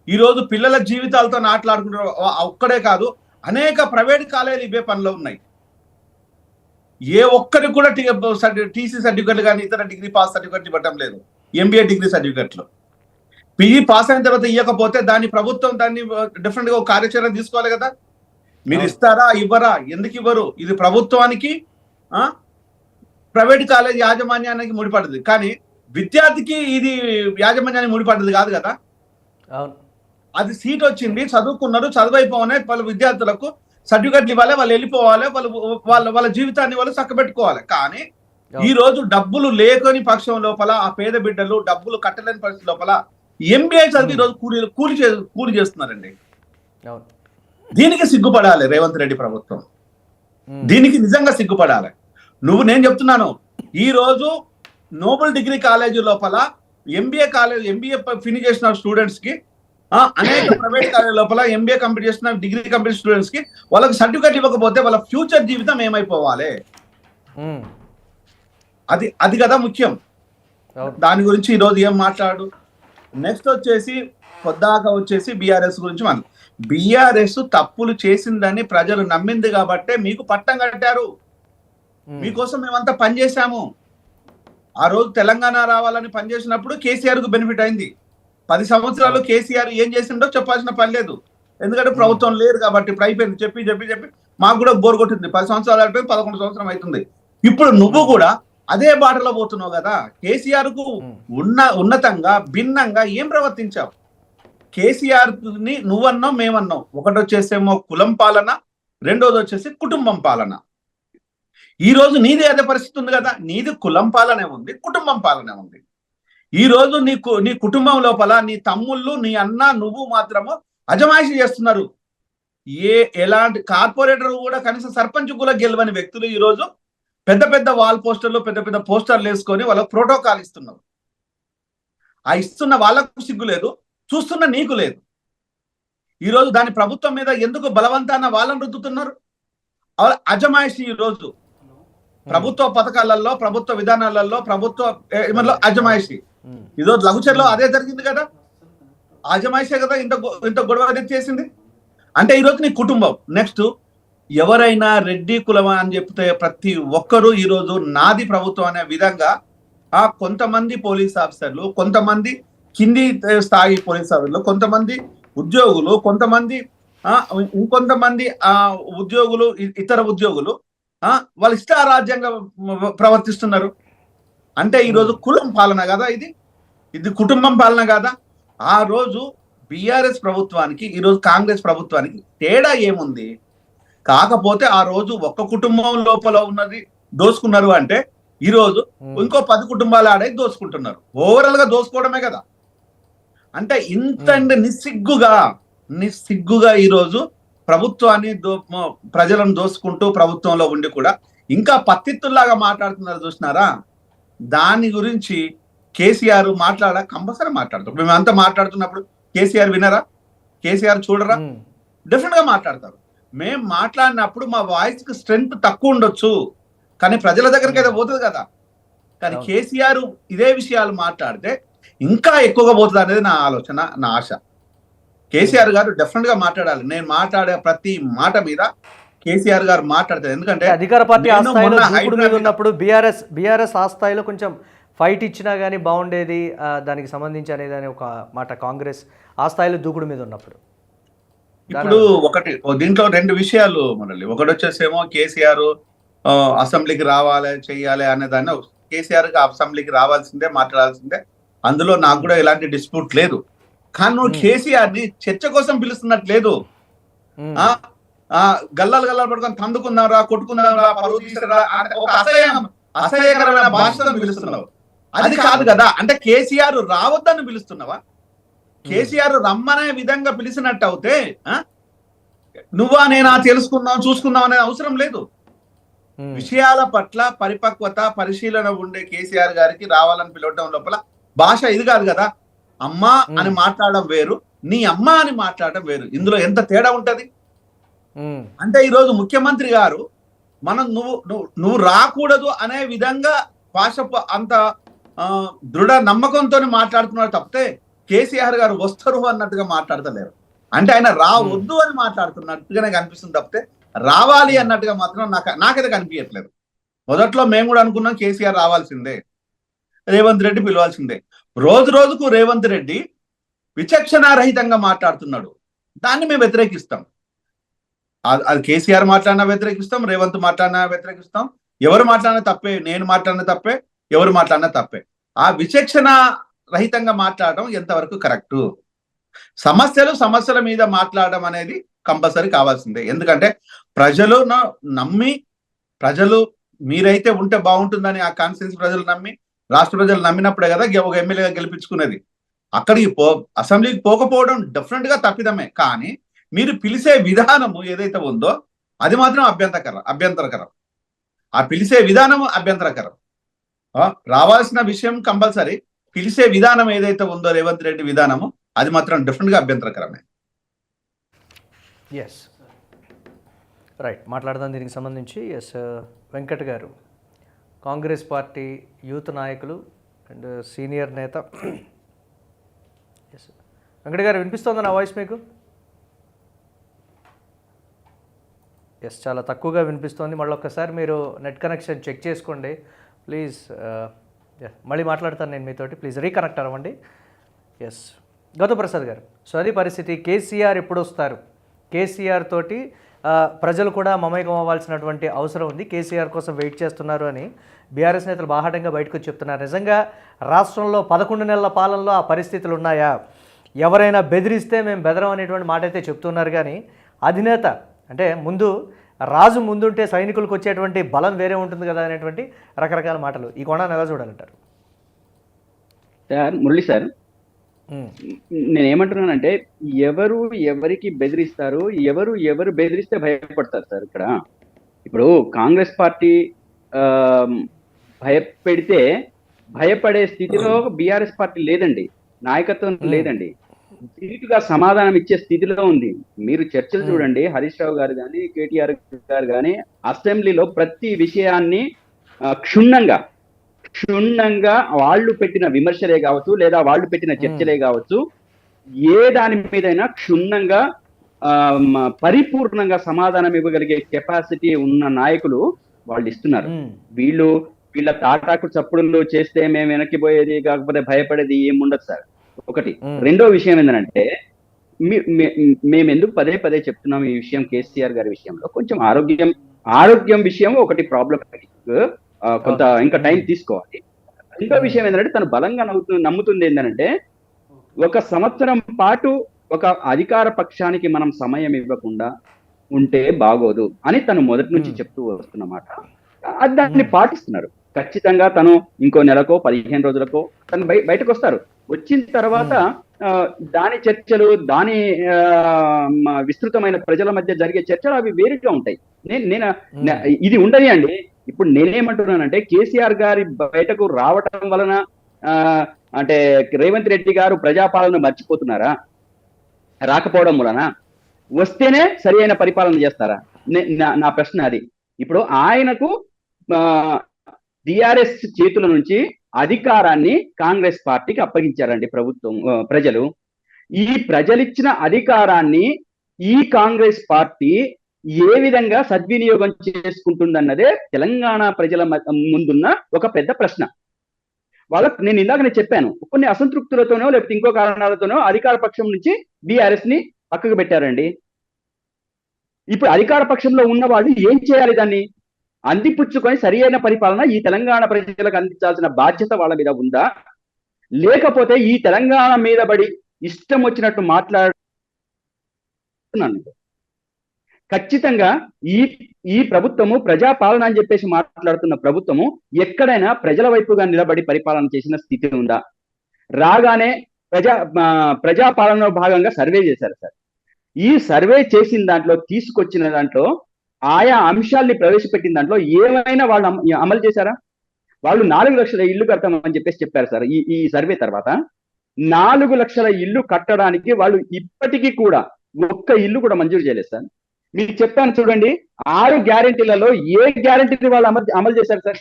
ఈ రోజు పిల్లల జీవితాలతో ఆటలాడుకుంటారు. ఒక్కడే కాదు, అనేక ప్రైవేట్ కాలేజీలు ఇవే పనిలో ఉన్నాయి. ఏ ఒక్కరికి కూడా టీసీ సర్టిఫికెట్లు కానీ ఇతర డిగ్రీ పాస్ సర్టిఫికెట్లు ఇవ్వటం లేదు. ఎంబీఏ డిగ్రీ సర్టిఫికెట్లు పీజీ పాస్ అయిన తర్వాత ఇవ్వకపోతే దాన్ని ప్రభుత్వం దాన్ని డిఫరెంట్ గా ఒక కార్యాచరణ తీసుకోవాలి కదా. మీరు ఇస్తారా, ఇవ్వరా, ఎందుకు ఇవ్వరు? ఇది ప్రభుత్వానికి ప్రైవేట్ కాలేజ్ యాజమాన్యానికి ముడిపడింది, కానీ విద్యార్థికి ఇది యాజమాన్యానికి ముడిపడ్డది కాదు కదా. అది సీట్ వచ్చింది, చదువుకున్నారు, చదువైపోనే వాళ్ళ విద్యార్థులకు సర్టిఫికెట్లు ఇవ్వాలి, వాళ్ళు వెళ్ళిపోవాలి, వాళ్ళ జీవితాన్ని వాళ్ళు చక్కబెట్టుకోవాలి. కానీ ఈ రోజు డబ్బులు లేకొని పక్షం లోపల ఆ పేద బిడ్డలు డబ్బులు కట్టలేని పరిస్థితి లోపల ఎంబీఏ చదివి ఈ రోజు కూలి చేస్తున్నారండి. దీనికి సిగ్గుపడాలి రేవంత్ రెడ్డి ప్రభుత్వం, దీనికి నిజంగా సిగ్గుపడాలి. నేను చెప్తున్నాను, ఈ రోజు నోబెల్ డిగ్రీ కాలేజీ లోపల ఎంబీఏ ఫినిష్ చేసిన స్టూడెంట్స్ కి, అనేక ప్రైవేట్ కాలేజీ లోపల ఎంబీఏ కంప్లీట్ చేసిన డిగ్రీ కంప్లీట్ స్టూడెంట్స్ కి వాళ్ళకి సర్టిఫికెట్ ఇవ్వకపోతే వాళ్ళ ఫ్యూచర్ జీవితం ఏమైపోవాలి? అది కదా ముఖ్యం. దాని గురించి ఈ రోజు ఏం మాట్లాడు. నెక్స్ట్ వచ్చేసి పొద్దాక వచ్చేసి బీఆర్ఎస్ గురించి మనం, బీఆర్ఎస్ తప్పులు చేసిందని ప్రజలు నమ్మింది కాబట్టే మీకు పట్టం కట్టారు. మీకోసం మేమంతా పనిచేశాము. ఆ రోజు తెలంగాణ రావాలని పనిచేసినప్పుడు కేసీఆర్ కు బెనిఫిట్ అయింది. 10 సంవత్సరాలు కేసీఆర్ ఏం చేసిండో చెప్పాల్సిన పని లేదు, ఎందుకంటే ప్రభుత్వం లేదు కాబట్టి. ఇప్పుడు అయిపోయింది, చెప్పి చెప్పి చెప్పి మాకు కూడా బోర్ కొట్టింది. 10 సంవత్సరాలు అయిపోయి 11 సంవత్సరం అవుతుంది. ఇప్పుడు నువ్వు కూడా అదే బాటలో పోతున్నావు కదా. కేసీఆర్ కు ఉన్నతంగా భిన్నంగా ఏం ప్రవర్తించావు? కేసీఆర్ ని నువ్వన్నావు, మేమన్నావు. ఒకటి వచ్చేసేమో కులం పాలన, రెండోది వచ్చేసి కుటుంబం పాలన. ఈ రోజు నీది అదే పరిస్థితి ఉంది కదా. నీది కులం పాలనే ఉంది, కుటుంబం పాలనే ఉంది. ఈ రోజు నీ కుటుంబం లోపల నీ తమ్ముళ్ళు, నీ అన్న, నువ్వు మాత్రము అజమాయిషి చేస్తున్నారు. ఎలాంటి కార్పొరేటర్ కూడా కనీసం సర్పంచ్ కూడా గెలవని వ్యక్తులు ఈ రోజు పెద్ద పెద్ద వాల్ పోస్టర్లు, పెద్ద పెద్ద పోస్టర్లు వేసుకొని వాళ్ళకు ప్రోటోకాల్ ఇస్తున్నారు. ఆ ఇస్తున్న వాళ్ళకు సిగ్గు లేదు, చూస్తున్న నీకు లేదు. ఈరోజు దాని ప్రభుత్వం మీద ఎందుకు బలవంతాన వాళ్ళని రుద్దుతున్నారు? అజమాయిషి. ఈరోజు ప్రభుత్వ పథకాలలో, ప్రభుత్వ విధానాలలో, ప్రభుత్వ ఏమన్నా అజమాయిషి. ఈరోజు లఘుచర్లో అదే జరిగింది కదా, అజమాయిషే కదా ఇంత గొడవ అనేది చేసింది. అంటే ఈరోజు నీ కుటుంబం, నెక్స్ట్ ఎవరైనా రెడ్డి కులమా అని చెప్తే ప్రతి ఒక్కరూ ఈరోజు నాది ప్రభుత్వం అనే విధంగా కొంతమంది పోలీస్ ఆఫీసర్లు, కొంతమంది కింది స్థాయి పోలీస్ ఆఫీసర్లు, కొంతమంది ఉద్యోగులు, కొంతమంది ఇంకొంతమంది ఉద్యోగులు, ఇతర ఉద్యోగులు వాళ్ళ ఇష్ట రాజ్యంగా ప్రవర్తిస్తున్నారు. అంటే ఈరోజు కులం పాలన కదా ఇది కుటుంబం పాలన కదా. ఆ రోజు బిఆర్ఎస్ ప్రభుత్వానికి, ఈరోజు కాంగ్రెస్ ప్రభుత్వానికి తేడా ఏముంది? కాకపోతే ఆ రోజు ఒక్క కుటుంబం లోపల ఉన్నది దోసుకున్నారు అంటే ఈరోజు ఇంకో 10 కుటుంబాలు ఆడే దోసుకుంటున్నారు. ఓవరాల్ గా దోసుకోవడమే కదా. అంటే ఇంత నిస్సిగ్గుగా ఈరోజు ప్రభుత్వాన్ని ప్రజలను దోసుకుంటూ ప్రభుత్వంలో ఉండి కూడా ఇంకా పత్తిత్తుల్లాగా మాట్లాడుతున్నారు చూసినారా. దాని గురించి కేసీఆర్ కంపల్సరీ మాట్లాడతారు. మేమంతా మాట్లాడుతున్నప్పుడు కేసీఆర్ వినరా? కేసీఆర్ చూడరా? డెఫినెట్ గా మాట్లాడతారు. మేము మాట్లాడినప్పుడు మా వాయిస్ కి స్ట్రెంగ్త్ తక్కువ ఉండొచ్చు, కానీ ప్రజల దగ్గరికి అయితే పోతుంది కదా. కానీ కేసీఆర్ ఇదే విషయాలు మాట్లాడితే ఇంకా ఎక్కువగా పోతుంది అనేది నా ఆలోచన, నా ఆశ. కేసీఆర్ గారు డెఫినెట్ గా మాట్లాడాలి. నేను మాట్లాడే ప్రతి మాట మీద కేసీఆర్ గారు మాట్లాడతారు. ఎందుకంటే అధికార పార్టీ ఆ స్థాయిలో దూకుడు మీద ఉన్నప్పుడు బీఆర్ఎస్ ఆ స్థాయిలో కొంచెం ఫైట్ ఇచ్చినా కానీ బాగుండేది దానికి సంబంధించి అనేది అని ఒక మాట. కాంగ్రెస్ ఆ స్థాయిలో దూకుడు మీద ఉన్నప్పుడు ఇప్పుడు దీంట్లో 2 విషయాలు మనల్ని. ఒకటి వచ్చేసేమో కేసీఆర్ అసెంబ్లీకి రావాలి, చెయ్యాలి అనే దాన్ని. కేసీఆర్ అసెంబ్లీకి రావాల్సిందే, మాట్లాడాల్సిందే. అందులో నాకు కూడా ఎలాంటి డిస్ప్యూట్ లేదు. కానీ నువ్వు కేసీఆర్ ని చర్చ కోసం పిలుస్తున్నట్లేదు. గల్లాలు పడుకొని తందుకుందాంరా, కొట్టుకుందాంరా, పరువు తీసారా ఒక అసహ్యకరమైన భాషతో పిలుస్తున్నావు. అది కాదు కదా. అంటే కేసీఆర్ రావద్దని పిలుస్తున్నావా? కేసీఆర్ రమ్మనే విధంగా పిలిచినట్టు అవుతే నువ్వా నేనా తెలుసుకుందాం, చూసుకుందాం అనే అవసరం లేదు. విషయాల పట్ల పరిపక్వత, పరిశీలన ఉండే కేసీఆర్ గారికి రావాలని పిలవటం లోపల భాష ఇది కాదు కదా. అమ్మా అని మాట్లాడడం వేరు, నీ అమ్మ అని మాట్లాడడం వేరు. ఇందులో ఎంత తేడా ఉంటది? అంటే ఈరోజు ముఖ్యమంత్రి గారు నువ్వు రాకూడదు అనే విధంగా భాష అంత దృఢ నమ్మకంతో మాట్లాడుతున్నారు తప్పితే కేసీఆర్ గారు వస్తారు అన్నట్టుగా మాట్లాడతలేరు. అంటే ఆయన రావద్దు అని మాట్లాడుతున్నట్టుగానే కనిపిస్తుంది తప్పితే రావాలి అన్నట్టుగా మాత్రం నాకైతే కనిపించట్లేదు. మొదట్లో మేము కూడా అనుకున్నాం కేసీఆర్ రావాల్సిందే, రేవంత్ రెడ్డి పిలవాల్సిందే. రోజుకు రేవంత్ రెడ్డి విచక్షణారహితంగా మాట్లాడుతున్నాడు. దాన్ని మేము వ్యతిరేకిస్తాం. అది కేసీఆర్ మాట్లాడినా వ్యతిరేకిస్తాం, రేవంత్ మాట్లాడినా వ్యతిరేకిస్తాం. ఎవరు మాట్లాడినా తప్పే, నేను మాట్లాడినా తప్పే, ఎవరు మాట్లాడినా తప్పే. ఆ విచక్షణ రహితంగా మాట్లాడడం ఎంతవరకు కరెక్టు? సమస్యల మీద మాట్లాడడం అనేది కంపల్సరీ కావాల్సిందే. ఎందుకంటే ప్రజలు మీరైతే ఉంటే బాగుంటుందని ఆ కాన్స్టిట్యూన్సీ ప్రజలు నమ్మి, రాష్ట్ర ప్రజలు నమ్మినప్పుడే కదా ఒక ఎమ్మెల్యేగా గెలిపించుకునేది. అక్కడికి అసెంబ్లీకి పోకపోవడం డెఫినెట్ గా తప్పిదమే. కానీ మీరు పిలిచే విధానము ఏదైతే ఉందో అది మాత్రం అభ్యంతరకరం. ఆ పిలిచే విధానం అభ్యంతరకరం. రావాల్సిన విషయం కంపల్సరీ, పిలిచే విధానం ఏదైతే ఉందో రేవంత్ రెడ్డి విధానము అది మాత్రం డెఫినెట్ గా అభ్యంతరకరమే. ఎస్ రైట్, మాట్లాడదాం దీనికి సంబంధించి. ఎస్ వెంకట్ గారు, కాంగ్రెస్ పార్టీ యూత్ నాయకులు అండ్ సీనియర్ నేత. ఎస్ వెంకట్ గారు, వినిపిస్తుందా నా వాయిస్ మీకు? ఎస్, చాలా తక్కువగా వినిపిస్తుంది. మళ్ళీ ఒక్కసారి మీరు నెట్ కనెక్షన్ చెక్ చేసుకోండి ప్లీజ్. మళ్ళీ మాట్లాడతాను నేను మీతోటి, ప్లీజ్ రీకనెక్ట్ అవ్వండి. ఎస్ గౌతమ్ గారు, సో అది పరిస్థితి. కేసీఆర్ ఎప్పుడు వస్తారు? కేసీఆర్ తోటి ప్రజలు కూడా మమేకం అవ్వాల్సినటువంటి అవసరం ఉంది. కేసీఆర్ కోసం వెయిట్ చేస్తున్నారు అని బీఆర్ఎస్ నేతలు బాహాటంగా బయటకు చెప్తున్నారు. నిజంగా రాష్ట్రంలో 11 నెలల పాలనలో ఆ పరిస్థితులు ఉన్నాయా? ఎవరైనా బెదిరిస్తే మేము బెదరం అనేటువంటి మాట అయితే చెప్తున్నారు. కానీ అధినేత అంటే రాజు ముందుంటే సైనికులకు వచ్చేటువంటి బలం వేరే ఉంటుంది కదా అనేటువంటి రకరకాల మాటలు. ఈ కోణాన్ని ఎలా చూడాలంటారు? సార్ మురళి సార్, నేనేమంటున్నానంటే ఎవరికి బెదిరిస్తారు, ఎవరు బెదిరిస్తే భయపడతారు సార్? ఇప్పుడు కాంగ్రెస్ పార్టీ భయపెడితే భయపడే స్థితిలో బీఆర్ఎస్ పార్టీ లేదండి, నాయకత్వం లేదండి, సీటుగా సమాధానం ఇచ్చే స్థితిలో ఉంది. మీరు చర్చలు చూడండి, హరీష్ రావు గారు కానీ, కేటీఆర్ గారు కానీ అసెంబ్లీలో ప్రతి విషయాన్ని క్షుణ్ణంగా వాళ్ళు పెట్టిన విమర్శలే కావచ్చు, లేదా వాళ్ళు పెట్టిన చర్చలే కావచ్చు, ఏ దాని మీదైనా క్షుణ్ణంగా పరిపూర్ణంగా సమాధానం ఇవ్వగలిగే కెపాసిటీ ఉన్న నాయకులు వాళ్ళు ఇస్తున్నారు. వీళ్ళ తాటాకు చప్పుడులు చేస్తే మేము వెనక్కిపోయేది కాకపోతే భయపడేది ఏముండదు సార్. ఒకటి. రెండో విషయం ఏంటంటే, మేము ఎందుకు పదే పదే చెప్తున్నాం ఈ విషయం, కేసీఆర్ గారి విషయంలో కొంచెం ఆరోగ్యం విషయం ఒకటి ప్రాబ్లం, కొంత ఇంకా టైం తీసుకోవాలి. రెండో విషయం ఏంటంటే, తను బలంగా నమ్ముతుంది ఏంటంటే, 1 సంవత్సరం పాటు ఒక అధికార పక్షానికి మనం సమయం ఇవ్వకుండా ఉంటే బాగోదు అని తను మొదటి నుంచి చెప్తూ వస్తున్నమాట. దాన్ని పాటిస్తున్నారు. ఖచ్చితంగా తను ఇంకో నెలకో 15 రోజులకో తను బయటకు వస్తారు. వచ్చిన తర్వాత దాని చర్చలు, దాని విస్తృతమైన ప్రజల మధ్య జరిగే చర్చలు అవి వేరుగా ఉంటాయి. నేను ఇది ఉండని అండి. ఇప్పుడు నేనేమంటున్నానంటే, కేసీఆర్ గారి బయటకు రావటం వలన అంటే రేవంత్ రెడ్డి గారు ప్రజాపాలన మర్చిపోతున్నారా? రాకపోవడం వలన? వస్తేనే సరి అయిన పరిపాలన చేస్తారా? నా ప్రశ్న అది. ఇప్పుడు ఆయనకు టిఆర్ఎస్ చేతుల నుంచి అధికారాన్ని కాంగ్రెస్ పార్టీకి అప్పగించారండి ప్రజలు. ఈ ప్రజలిచ్చిన అధికారాన్ని ఈ కాంగ్రెస్ పార్టీ ఏ విధంగా సద్వినియోగం చేసుకుంటుందన్నదే తెలంగాణ ప్రజల ముందున్న ఒక పెద్ద ప్రశ్న. నేను ఇందాక చెప్పాను, కొన్ని అసంతృప్తులతోనో లేకపోతే ఇంకో కారణాలతోనో అధికార పక్షం నుంచి బీఆర్ఎస్ ని పక్కకు పెట్టారండి. ఇప్పుడు అధికార పక్షంలో ఉన్న వాళ్ళు ఏం చేయాలి? దాన్ని అందిపుచ్చుకొని సరి అయిన పరిపాలన ఈ తెలంగాణ ప్రజలకు అందించాల్సిన బాధ్యత వాళ్ళ మీద ఉందా? లేకపోతే ఈ తెలంగాణ మీద పడి ఇష్టం వచ్చినట్టు మాట్లాడుతున్నాను. ఖచ్చితంగా ఈ ప్రభుత్వము ప్రజాపాలన అని చెప్పేసి మాట్లాడుతున్న ప్రభుత్వము ఎక్కడైనా ప్రజల వైపుగా నిలబడి పరిపాలన చేసిన స్థితి ఉందా? రాగానే ప్రజాపాలనలో భాగంగా సర్వే చేశారు సార్. ఈ సర్వే చేసిన దాంట్లో, తీసుకొచ్చిన దాంట్లో, ఆయా అంశాల్ని ప్రవేశపెట్టిన దాంట్లో ఏమైనా వాళ్ళు అమలు చేశారా? వాళ్ళు 4 లక్షల ఇల్లు కడతామని చెప్పేసి చెప్పారు సార్. ఈ సర్వే తర్వాత 4 లక్షల ఇల్లు కట్టడానికి వాళ్ళు ఇప్పటికీ కూడా ఒక్క ఇల్లు కూడా మంజూరు చేయలేదు సార్. మీకు చెప్పాను చూడండి, 6 గ్యారెంటీలలో ఏ గ్యారెంటీని వాళ్ళు అమలు చేశారు సార్?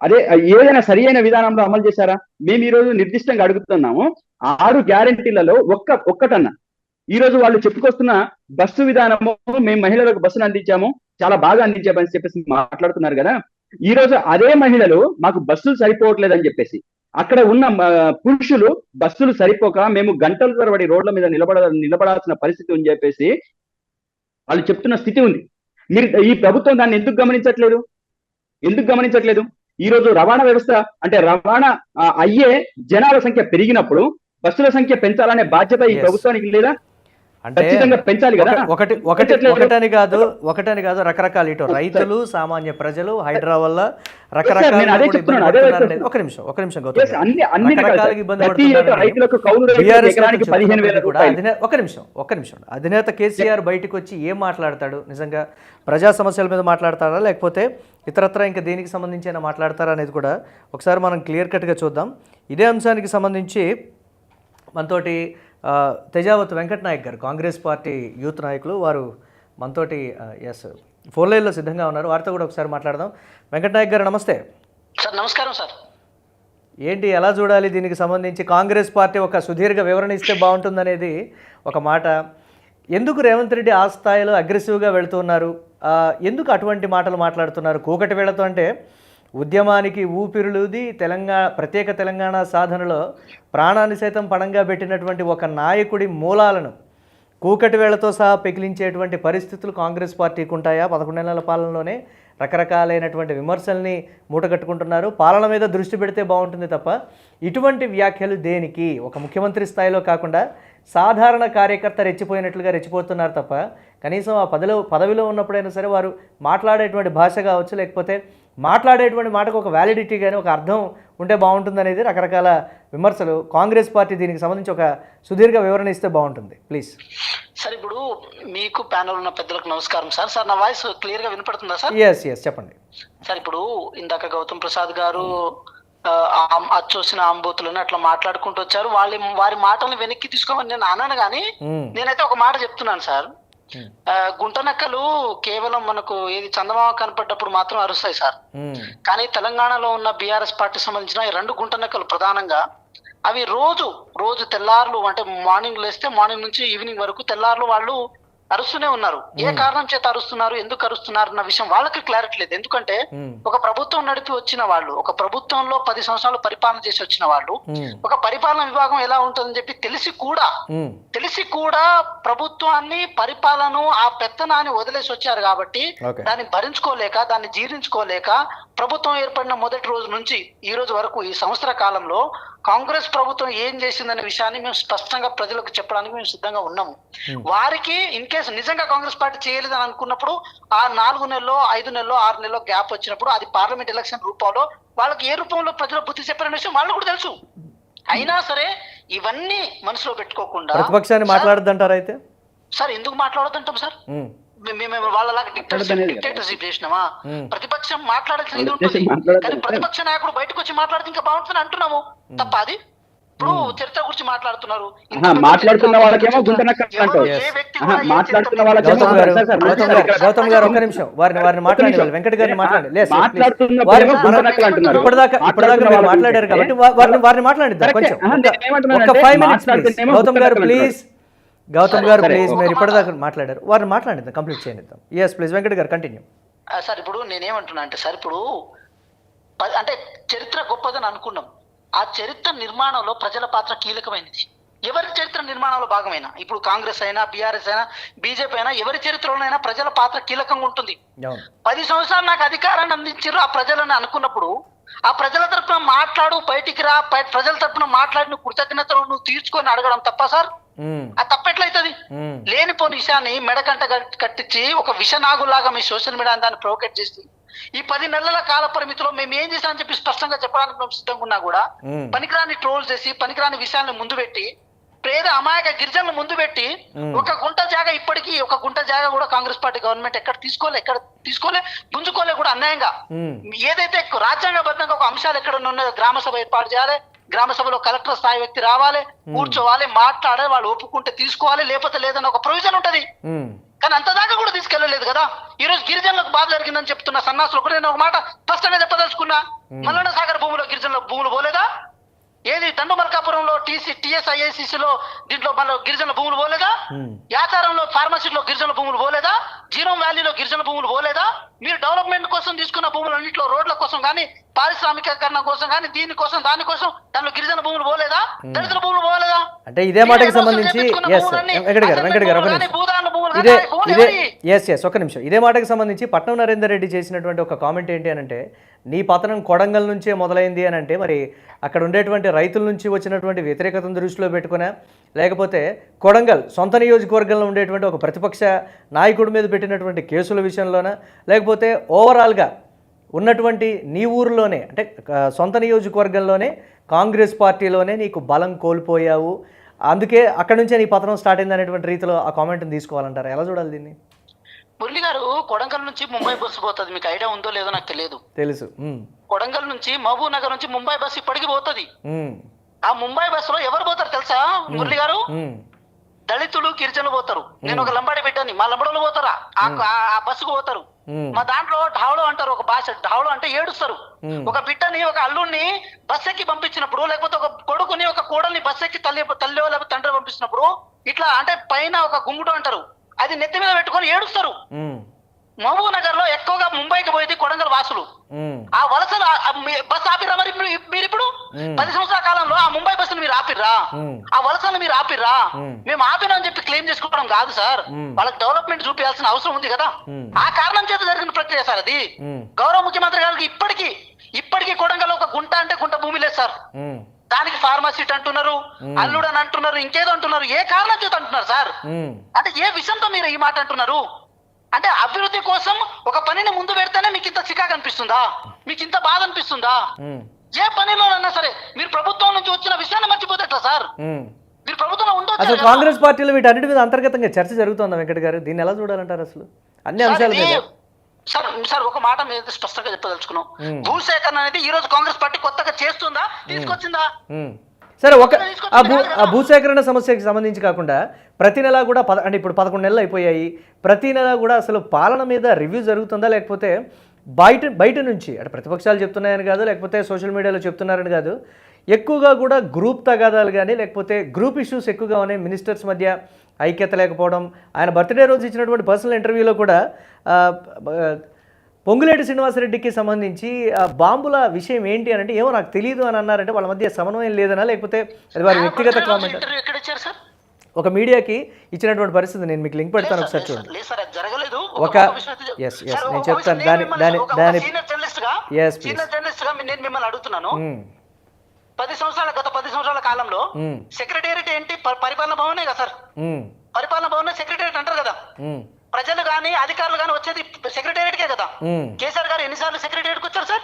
అదే ఏదైనా సరి అయిన విధానంలో అమలు చేశారా? మేము ఈ రోజు నిర్దిష్టంగా అడుగుతున్నాము, 6 గ్యారెంటీలలో ఒక్కటన్నా ఈ రోజు వాళ్ళు చెప్పుకొస్తున్న బస్సు విధానము, మేము మహిళలకు బస్సును అందించాము, చాలా బాగా అందించామని చెప్పేసి మాట్లాడుతున్నారు కదా. ఈ రోజు అదే మహిళలు మాకు బస్సులు సరిపోవట్లేదని చెప్పేసి, అక్కడ ఉన్న పురుషులు బస్సులు సరిపోక మేము గంటల తరబడి రోడ్ల మీద నిలబడాల్సిన పరిస్థితి అని చెప్పేసి వాళ్ళు చెప్తున్న స్థితి ఉంది. మీరు ఈ ప్రభుత్వం దాన్ని ఎందుకు గమనించట్లేదు? ఈ రోజు రవాణా వ్యవస్థ అంటే రవాణా అయ్యే జనాల సంఖ్య పెరిగినప్పుడు బస్సుల సంఖ్య పెంచాలనే బాధ్యత ఈ ప్రభుత్వానికి లేదా? ఖచ్చితంగా పెంచాలి కదా. ఒకటని కాదు రకరకాల ఇటు రైతులు, సామాన్య ప్రజలు, హైడ్రా వల్ల రకరకాల ఒక నిమిషం ఒక నిమిషం అధినేత కేసీఆర్ బయటకు వచ్చి ఏం మాట్లాడతాడు? నిజంగా ప్రజా సమస్యల మీద మాట్లాడతారా, లేకపోతే ఇతరత్ర ఇంకా దేనికి సంబంధించి అయినా మాట్లాడతారా అనేది కూడా ఒకసారి మనం క్లియర్ కట్గా చూద్దాం. ఇదే అంశానికి సంబంధించి మనతోటి తెజావత్ వెంకట్ నాయక్ గారు, కాంగ్రెస్ పార్టీ యూత్ నాయకులు, వారు మనతోటి ఫోన్ లైన్లో సిద్ధంగా ఉన్నారు. వారితో కూడా ఒకసారి మాట్లాడదాం. వెంకట్ నాయక్ గారు నమస్తే సార్. నమస్కారం సార్. ఏంటి, ఎలా చూడాలి దీనికి సంబంధించి? కాంగ్రెస్ పార్టీ ఒక సుదీర్ఘ వివరణ ఇస్తే బాగుంటుందనేది ఒక మాట. ఎందుకు రేవంత్ రెడ్డి ఆ స్థాయిలో అగ్రెసివ్గా వెళుతున్నారు? ఎందుకు అటువంటి మాటలు మాట్లాడుతున్నారు? కూకటి వేళతో అంటే ఉద్యమానికి ఊపిరులుది ప్రత్యేక తెలంగాణ సాధనలో ప్రాణాన్ని సైతం పణంగా పెట్టినటువంటి ఒక నాయకుడి మూలాలను కూకటి వేళతో సహా పెకిలించేటువంటి పరిస్థితులు కాంగ్రెస్ పార్టీకి ఉంటాయా? 11 నెలల పాలనలోనే రకరకాలైనటువంటి విమర్శల్ని మూటగట్టుకుంటున్నారు. పాలన మీద దృష్టి పెడితే బాగుంటుంది తప్ప ఇటువంటి వ్యాఖ్యలు దేనికి? ఒక ముఖ్యమంత్రి స్థాయిలో కాకుండా సాధారణ కార్యకర్త రెచ్చిపోయినట్లుగా రెచ్చిపోతున్నారు తప్ప కనీసం ఆ పదవిలో ఉన్నప్పుడైనా సరే వారు మాట్లాడేటువంటి భాష కావచ్చు, లేకపోతే మాట్లాడేటువంటి మాటకు ఒక వ్యాలిడిటీ కానీ ఒక అర్థం ఉంటే బాగుంటుంది అనేది రకరకాల విమర్శలు. కాంగ్రెస్ పార్టీ దీనికి సంబంధించి ఒక సుదీర్ఘ వివరణ ఇస్తే బాగుంటుంది ప్లీజ్. సార్, ఇప్పుడు మీకు ప్యానల్ ఉన్న పెద్దలకు నమస్కారం సార్. సార్, నా వాయిస్ క్లియర్ గా వినపడుతుందా సార్? ఎస్ చెప్పండి సార్. ఇప్పుడు ఇందాక గౌతమ్ ప్రసాద్ గారు అచ్చొచ్చిన ఆంబోతులను అట్లా మాట్లాడుకుంటూ వచ్చారు. వారి మాటలను వెనక్కి తీసుకోమని నేను అన్నాను, కానీ నేనైతే ఒక మాట చెప్తున్నాను సార్. గుంటనక్కలు కేవలం మనకు ఏది చందమామ కనపడ్డప్పుడు మాత్రం అరుస్తాయి సార్. ఉమ్, కానీ తెలంగాణలో ఉన్న బీఆర్ఎస్ పార్టీ సంబంధించిన ఈ 2 గుంటనక్కలు ప్రధానంగా అవి రోజు తెల్లార్లు అంటే మార్నింగ్ లేస్తే మార్నింగ్ నుంచి ఈవినింగ్ వరకు తెల్లార్లు వాళ్ళు అరుస్తూనే ఉన్నారు. ఏ కారణం చేత అరుస్తున్నారు, ఎందుకు అరుస్తున్నారు అన్న విషయం వాళ్ళకి క్లారిటీ లేదు. ఎందుకంటే ఒక ప్రభుత్వం నడిపి వచ్చిన వాళ్ళు, ఒక ప్రభుత్వంలో 10 సంవత్సరాలు పరిపాలన చేసి వచ్చిన వాళ్ళు, ఒక పరిపాలన విభాగం ఎలా ఉంటుందని చెప్పి తెలిసి కూడా ప్రభుత్వాన్ని పరిపాలన ఆ పెత్తనాన్ని వదిలేసి వచ్చారు కాబట్టి దాన్ని భరించుకోలేక, దాన్ని జీర్ణించుకోలేక ప్రభుత్వం ఏర్పడిన మొదటి రోజు నుంచి ఈ రోజు వరకు ఈ సంవత్సర కాలంలో కాంగ్రెస్ ప్రభుత్వం ఏం చేసిందనే విషయాన్ని మేము స్పష్టంగా ప్రజలకు చెప్పడానికి మేము సిద్ధంగా ఉన్నాము. వారికి ఇన్ కేసు నిజంగా కాంగ్రెస్ పార్టీ చేయలేదని అనుకున్నప్పుడు ఆ 4 నెలలో 5 నెలలో 6 నెలలో గ్యాప్ వచ్చినప్పుడు అది పార్లమెంట్ ఎలక్షన్ రూపంలో వాళ్ళకి ఏ రూపంలో ప్రజలు బుద్ధి చెప్పారనే విషయం వాళ్ళు కూడా తెలుసు. అయినా సరే ఇవన్నీ మనసులో పెట్టుకోకుండా ప్రతిపక్షాన్ని మాట్లాడద్దంటారు అయితే సార్ ఎందుకు మాట్లాడొద్దంటాం సార్? మేము వాళ్ళలాగా డిక్టేటర్షిప్ చేసినామా? ప్రతిపక్షం మాట్లాడాల్సిన ఇది ఉంటుంది, కానీ ప్రతిపక్ష నాయకుడు బయటకు వచ్చి మాట్లాడితే ఇంకా బాగుంటుంది అంటున్నాము తప్ప. అది ఇప్పుడు చరిత్ర గురించి మాట్లాడుతున్నారు, మాట్లాడుతున్న వాళ్ళకేమో గౌతమ్ గారు ఒక్క నిమిషం వారిని మాట్లాడాలి, వెంకట్ గారిని మాట్లాడండి. ఇప్పటిదాకా మీరు మాట్లాడారు కాబట్టి వారిని మాట్లాడిద్దాం కొంచెం, ఒక 5 minutes గౌతమ్ గారు ప్లీజ్. మీరు ఇప్పటిదాకా మాట్లాడారు, వారిని మాట్లాడిద్దాం, కంప్లీట్ చేయనిద్దాం. ఎస్ ప్లీజ్ వెంకట్ గారు కంటిన్యూ. సార్ ఇప్పుడు నేనేమంటున్నా అంటే సార్, ఇప్పుడు అంటే చరిత్ర గొప్పదని అనుకున్నాం, ఆ చరిత్ర నిర్మాణంలో ప్రజల పాత్ర కీలకమైనది. ఎవరి చరిత్ర నిర్మాణంలో భాగమైనా, ఇప్పుడు కాంగ్రెస్ అయినా బీఆర్ఎస్ అయినా బీజేపీ అయినా ఎవరి చరిత్రలోనైనా ప్రజల పాత్ర కీలకంగా ఉంటుంది. 10 సంవత్సరాలు నాకు అధికారాన్ని అందించారు ఆ ప్రజలని అనుకున్నప్పుడు ఆ ప్రజల తరపున మాట్లాడు, బయటికి రా, ప్రజల తరపున మాట్లాడి నువ్వు కృతజ్ఞతలు నువ్వు తీర్చుకొని అడగడం తప్ప సార్? ఆ తప్పెట్లయితుంది? లేనిపోని విషయాన్ని మెడకంట కట్టించి ఒక విషనాగులాగా మీ సోషల్ మీడియా దాన్ని ప్రొవోకేట్ చేసి ఈ 10 నెలల కాల పరిమితిలో మేము ఏం చేశామని చెప్పి స్పష్టంగా చెప్పడానికి మేము సిద్ధంగా ఉన్నా కూడా పనికిరాని ట్రోల్ చేసి పనికిరాని విషయాన్ని ముందు పెట్టి పేద అమాయక గిరిజనులు ముందు పెట్టి ఒక గుంట జాగా ఇప్పటికీ ఒక గుంట జాగా కూడా కాంగ్రెస్ పార్టీ గవర్నమెంట్ ఎక్కడ తీసుకోలే గుంజుకోలే కూడా అన్యాయంగా. ఏదైతే రాజ్యాంగబద్ధంగా ఒక అంశాలు ఎక్కడ ఉన్నాయో గ్రామ సభ ఏర్పాటు చేయాలి, గ్రామ సభలో కలెక్టర్ స్థాయి వ్యక్తి రావాలి, కూర్చోవాలి, మాట్లాడాలి, వాళ్ళు ఒప్పుకుంటే తీసుకోవాలి, లేకపోతే లేదని ఒక ప్రొవిజన్ ఉంటది. కానీ అంత దాకా కూడా తీసుకెళ్లలేదు కదా. ఈ రోజు గిరిజనులకు బాధ జరిగిందని చెప్తున్నా సన్నాసులు కూడా నేను ఒక మాట స్పష్టంగా చెప్పదలుచుకున్నా. మల్లన్న సాగర్ భూములో గిరిజనుల భూములు పోలేదా? ఏది దండుమల్కాపురంలో TSIACCలో దీంట్లో మన గిరిజనుల భూములు పోలేదా? యాచారంలో ఫార్మసీలో గిరిజనుల భూములు పోలేదా? జీరోం వ్యాలీలో గిరిజనుల భూములు పోలేదా? మీరు డెవలప్మెంట్ కోసం తీసుకున్న భూములన్నింటిలో రోడ్ల కోసం కానీ పారిశ్రామికీకరణ కోసం కానీ దీనికోసం దానికోసం దానిలో గిరిజన భూములు పోలేదా? దళితుల భూములు పోలేదా? అంటే ఇదే మాటకి సంబంధించి ఒక నిమిషం, ఇదే మాటకి సంబంధించి పట్నం నరేందర్ రెడ్డి చేసినటువంటి ఒక కామెంట్ ఏంటి అని అంటే, నీ పతనం కొడంగల్ నుంచే మొదలైంది అని అంటే, మరి అక్కడ ఉండేటువంటి రైతుల నుంచి వచ్చినటువంటి వ్యతిరేకతను దృష్టిలో పెట్టుకున్నా, లేకపోతే కొడంగల్ సొంత నియోజకవర్గంలో ఉండేటువంటి ఒక ప్రతిపక్ష నాయకుడి మీద పెట్టినటువంటి కేసుల విషయంలోనా, లేకపోతే ఓవరాల్గా ఉన్నటువంటి నీ ఊరిలోనే అంటే సొంత నియోజకవర్గంలోనే కాంగ్రెస్ పార్టీలోనే నీకు బలం కోల్పోయావు, అందుకే అక్కడ నుంచే నీ పతనం స్టార్ట్ అయింది అనేటువంటి రీతిలో ఆ కామెంట్ని తీసుకోవాలంటారా? ఎలా చూడాలి దీన్ని? మురళి గారు, కొడంగల్ నుంచి ముంబై బస్సు పోతుంది, మీకు ఐడియా ఉందో లేదో నాకు తెలియదు. తెలుసు. కొడంగల్ నుంచి మహబూబ్ నగర్ నుంచి ముంబై బస్సు ఇప్పటికి పోతుంది. ఆ ముంబై బస్సులో ఎవరు పోతారు తెలుసా మురళి గారు? దళితులు గిరిజనులు పోతారు. నేను ఒక లంబాడి బిడ్డని, మా లంబడోళ్ళు పోతారా ఆ బస్సుకు పోతారు. మా దాంట్లో ఢావళో అంటారు ఒక భాష, ఢావళో అంటే ఏడుస్తారు. ఒక బిడ్డని ఒక అల్లుడిని బస్ ఎక్కి పంపించినప్పుడు, లేకపోతే ఒక కొడుకుని ఒక కోడల్ని బస్ ఎక్కి తల్లి లేకపోతే తండ్రి పంపించినప్పుడు ఇట్లా అంటే పైన ఒక గుమ్ముడు అంటారు, అది నెత్తి మీద పెట్టుకొని ఏడుస్తారు. మహబూబ్ నగర్ లో ఎక్కువగా ముంబైకి పోయేది కొడంగల్ వాసులు. ఆ వలసలు బస్ ఆపిర్రా? మరి మీరు ఇప్పుడు 10 సంవత్సరాల కాలంలో ఆ ముంబై బస్సులు మీరు ఆపిర్రా? ఆ వలసలు మీరు ఆపిర్రా? మేము ఆపినా అని చెప్పి క్లెయిమ్ చేసుకోవడం కాదు సార్, వాళ్ళకి డెవలప్మెంట్ చూపించాల్సిన అవసరం ఉంది కదా. ఆ కారణం చేత జరిగిన ప్రక్రియ సార్ అది. గౌరవ ముఖ్యమంత్రి గారికి ఇప్పటికీ కొడంగల్ ఒక గుంట అంటే గుంట భూమి లేదు సార్. దానికి ఫార్మసిటీ అంటున్నారు, అల్లుడు అని అంటున్నారు, ఇంకేదో అంటున్నారు. ఏ కారణం చేత అంటున్నారు సార్? అంటే ఏ విషయంతో మీరు ఈ మాట అంటున్నారు? అంటే అభివృద్ధి కోసం ఒక పనిని ముందు పెడితేనే మీకు ఇంత చికాకు అనిపిస్తుందా? మీకు ఇంత బాధ అనిపిస్తుందా? ఏ పనిలోనన్నా సరే మీరు ప్రభుత్వం నుంచి వచ్చిన విషయాన్ని మర్చిపోతే ఎట్లా సార్? మీరు ప్రభుత్వంలో ఉండొచ్చు. అసలు కాంగ్రెస్ పార్టీలో వీటన్నిటి మీద అంతర్గతంగా చర్చ జరుగుతుందా వెంకట్ గారు? దీన్ని ఎలా చూడాలంటారు అసలు అన్ని అంశాల మీద? సార్ ఒక మాట మీద స్పష్టంగా చెప్పదలుచుకున్నాం. భూసేకరణ అనేది ఈ రోజు కాంగ్రెస్ పార్టీ కొత్తగా చేస్తుందా, తీసుకొచ్చిందా? సరే ఆ భూసేకరణ సమస్యకి సంబంధించి కాకుండా ప్రతి నెల కూడా అంటే ఇప్పుడు 11 నెలలు అయిపోయాయి, ప్రతి నెల కూడా అసలు పాలన మీద రివ్యూ జరుగుతుందా, లేకపోతే బయట నుంచి అంటే ప్రతిపక్షాలు చెప్తున్నాయని కాదు, లేకపోతే సోషల్ మీడియాలో చెప్తున్నారని కాదు, ఎక్కువగా కూడా గ్రూప్ తగాదాలు కానీ లేకపోతే గ్రూప్ ఇష్యూస్ ఎక్కువగా ఉన్నాయి, మినిస్టర్స్ మధ్య ఐక్యత లేకపోవడం. ఆయన బర్త్డే రోజు ఇచ్చినటువంటి పర్సనల్ ఇంటర్వ్యూలో కూడా పొంగులేటి శ్రీనివాసరెడ్డికి సంబంధించి బాంబుల విషయం ఏంటి అని అంటే ఏమో నాకు తెలియదు అని అన్నారంటే వాళ్ళ మధ్య సమన్వయం లేదనా, లేకపోతే అది వారి వ్యక్తిగత కామెంట్ ఒక మీడియాకి ఇచ్చినటువంటి పరిస్థితి. నేను మీకు లింక్ పెడతాను, ఒకసారి చూడండి. నేను చెప్తాను దాని నేను మిమ్మల్ని అడుగుతున్నాను, 10 సంవత్సరాల కాలంలో సెక్రటేరియట్ ఏంటి? పరిపాలన భవనే కదా సార్, పరిపాలన భవన్ సెక్రటేరియట్ అంటారు కదా. ప్రజలు గాని అధికారులు గాని వచ్చేది సెక్రటేరియట్ కే కదా. కేసీఆర్ గారు ఎన్నిసార్లు సెక్రటేరియట్ కు వచ్చారు సార్?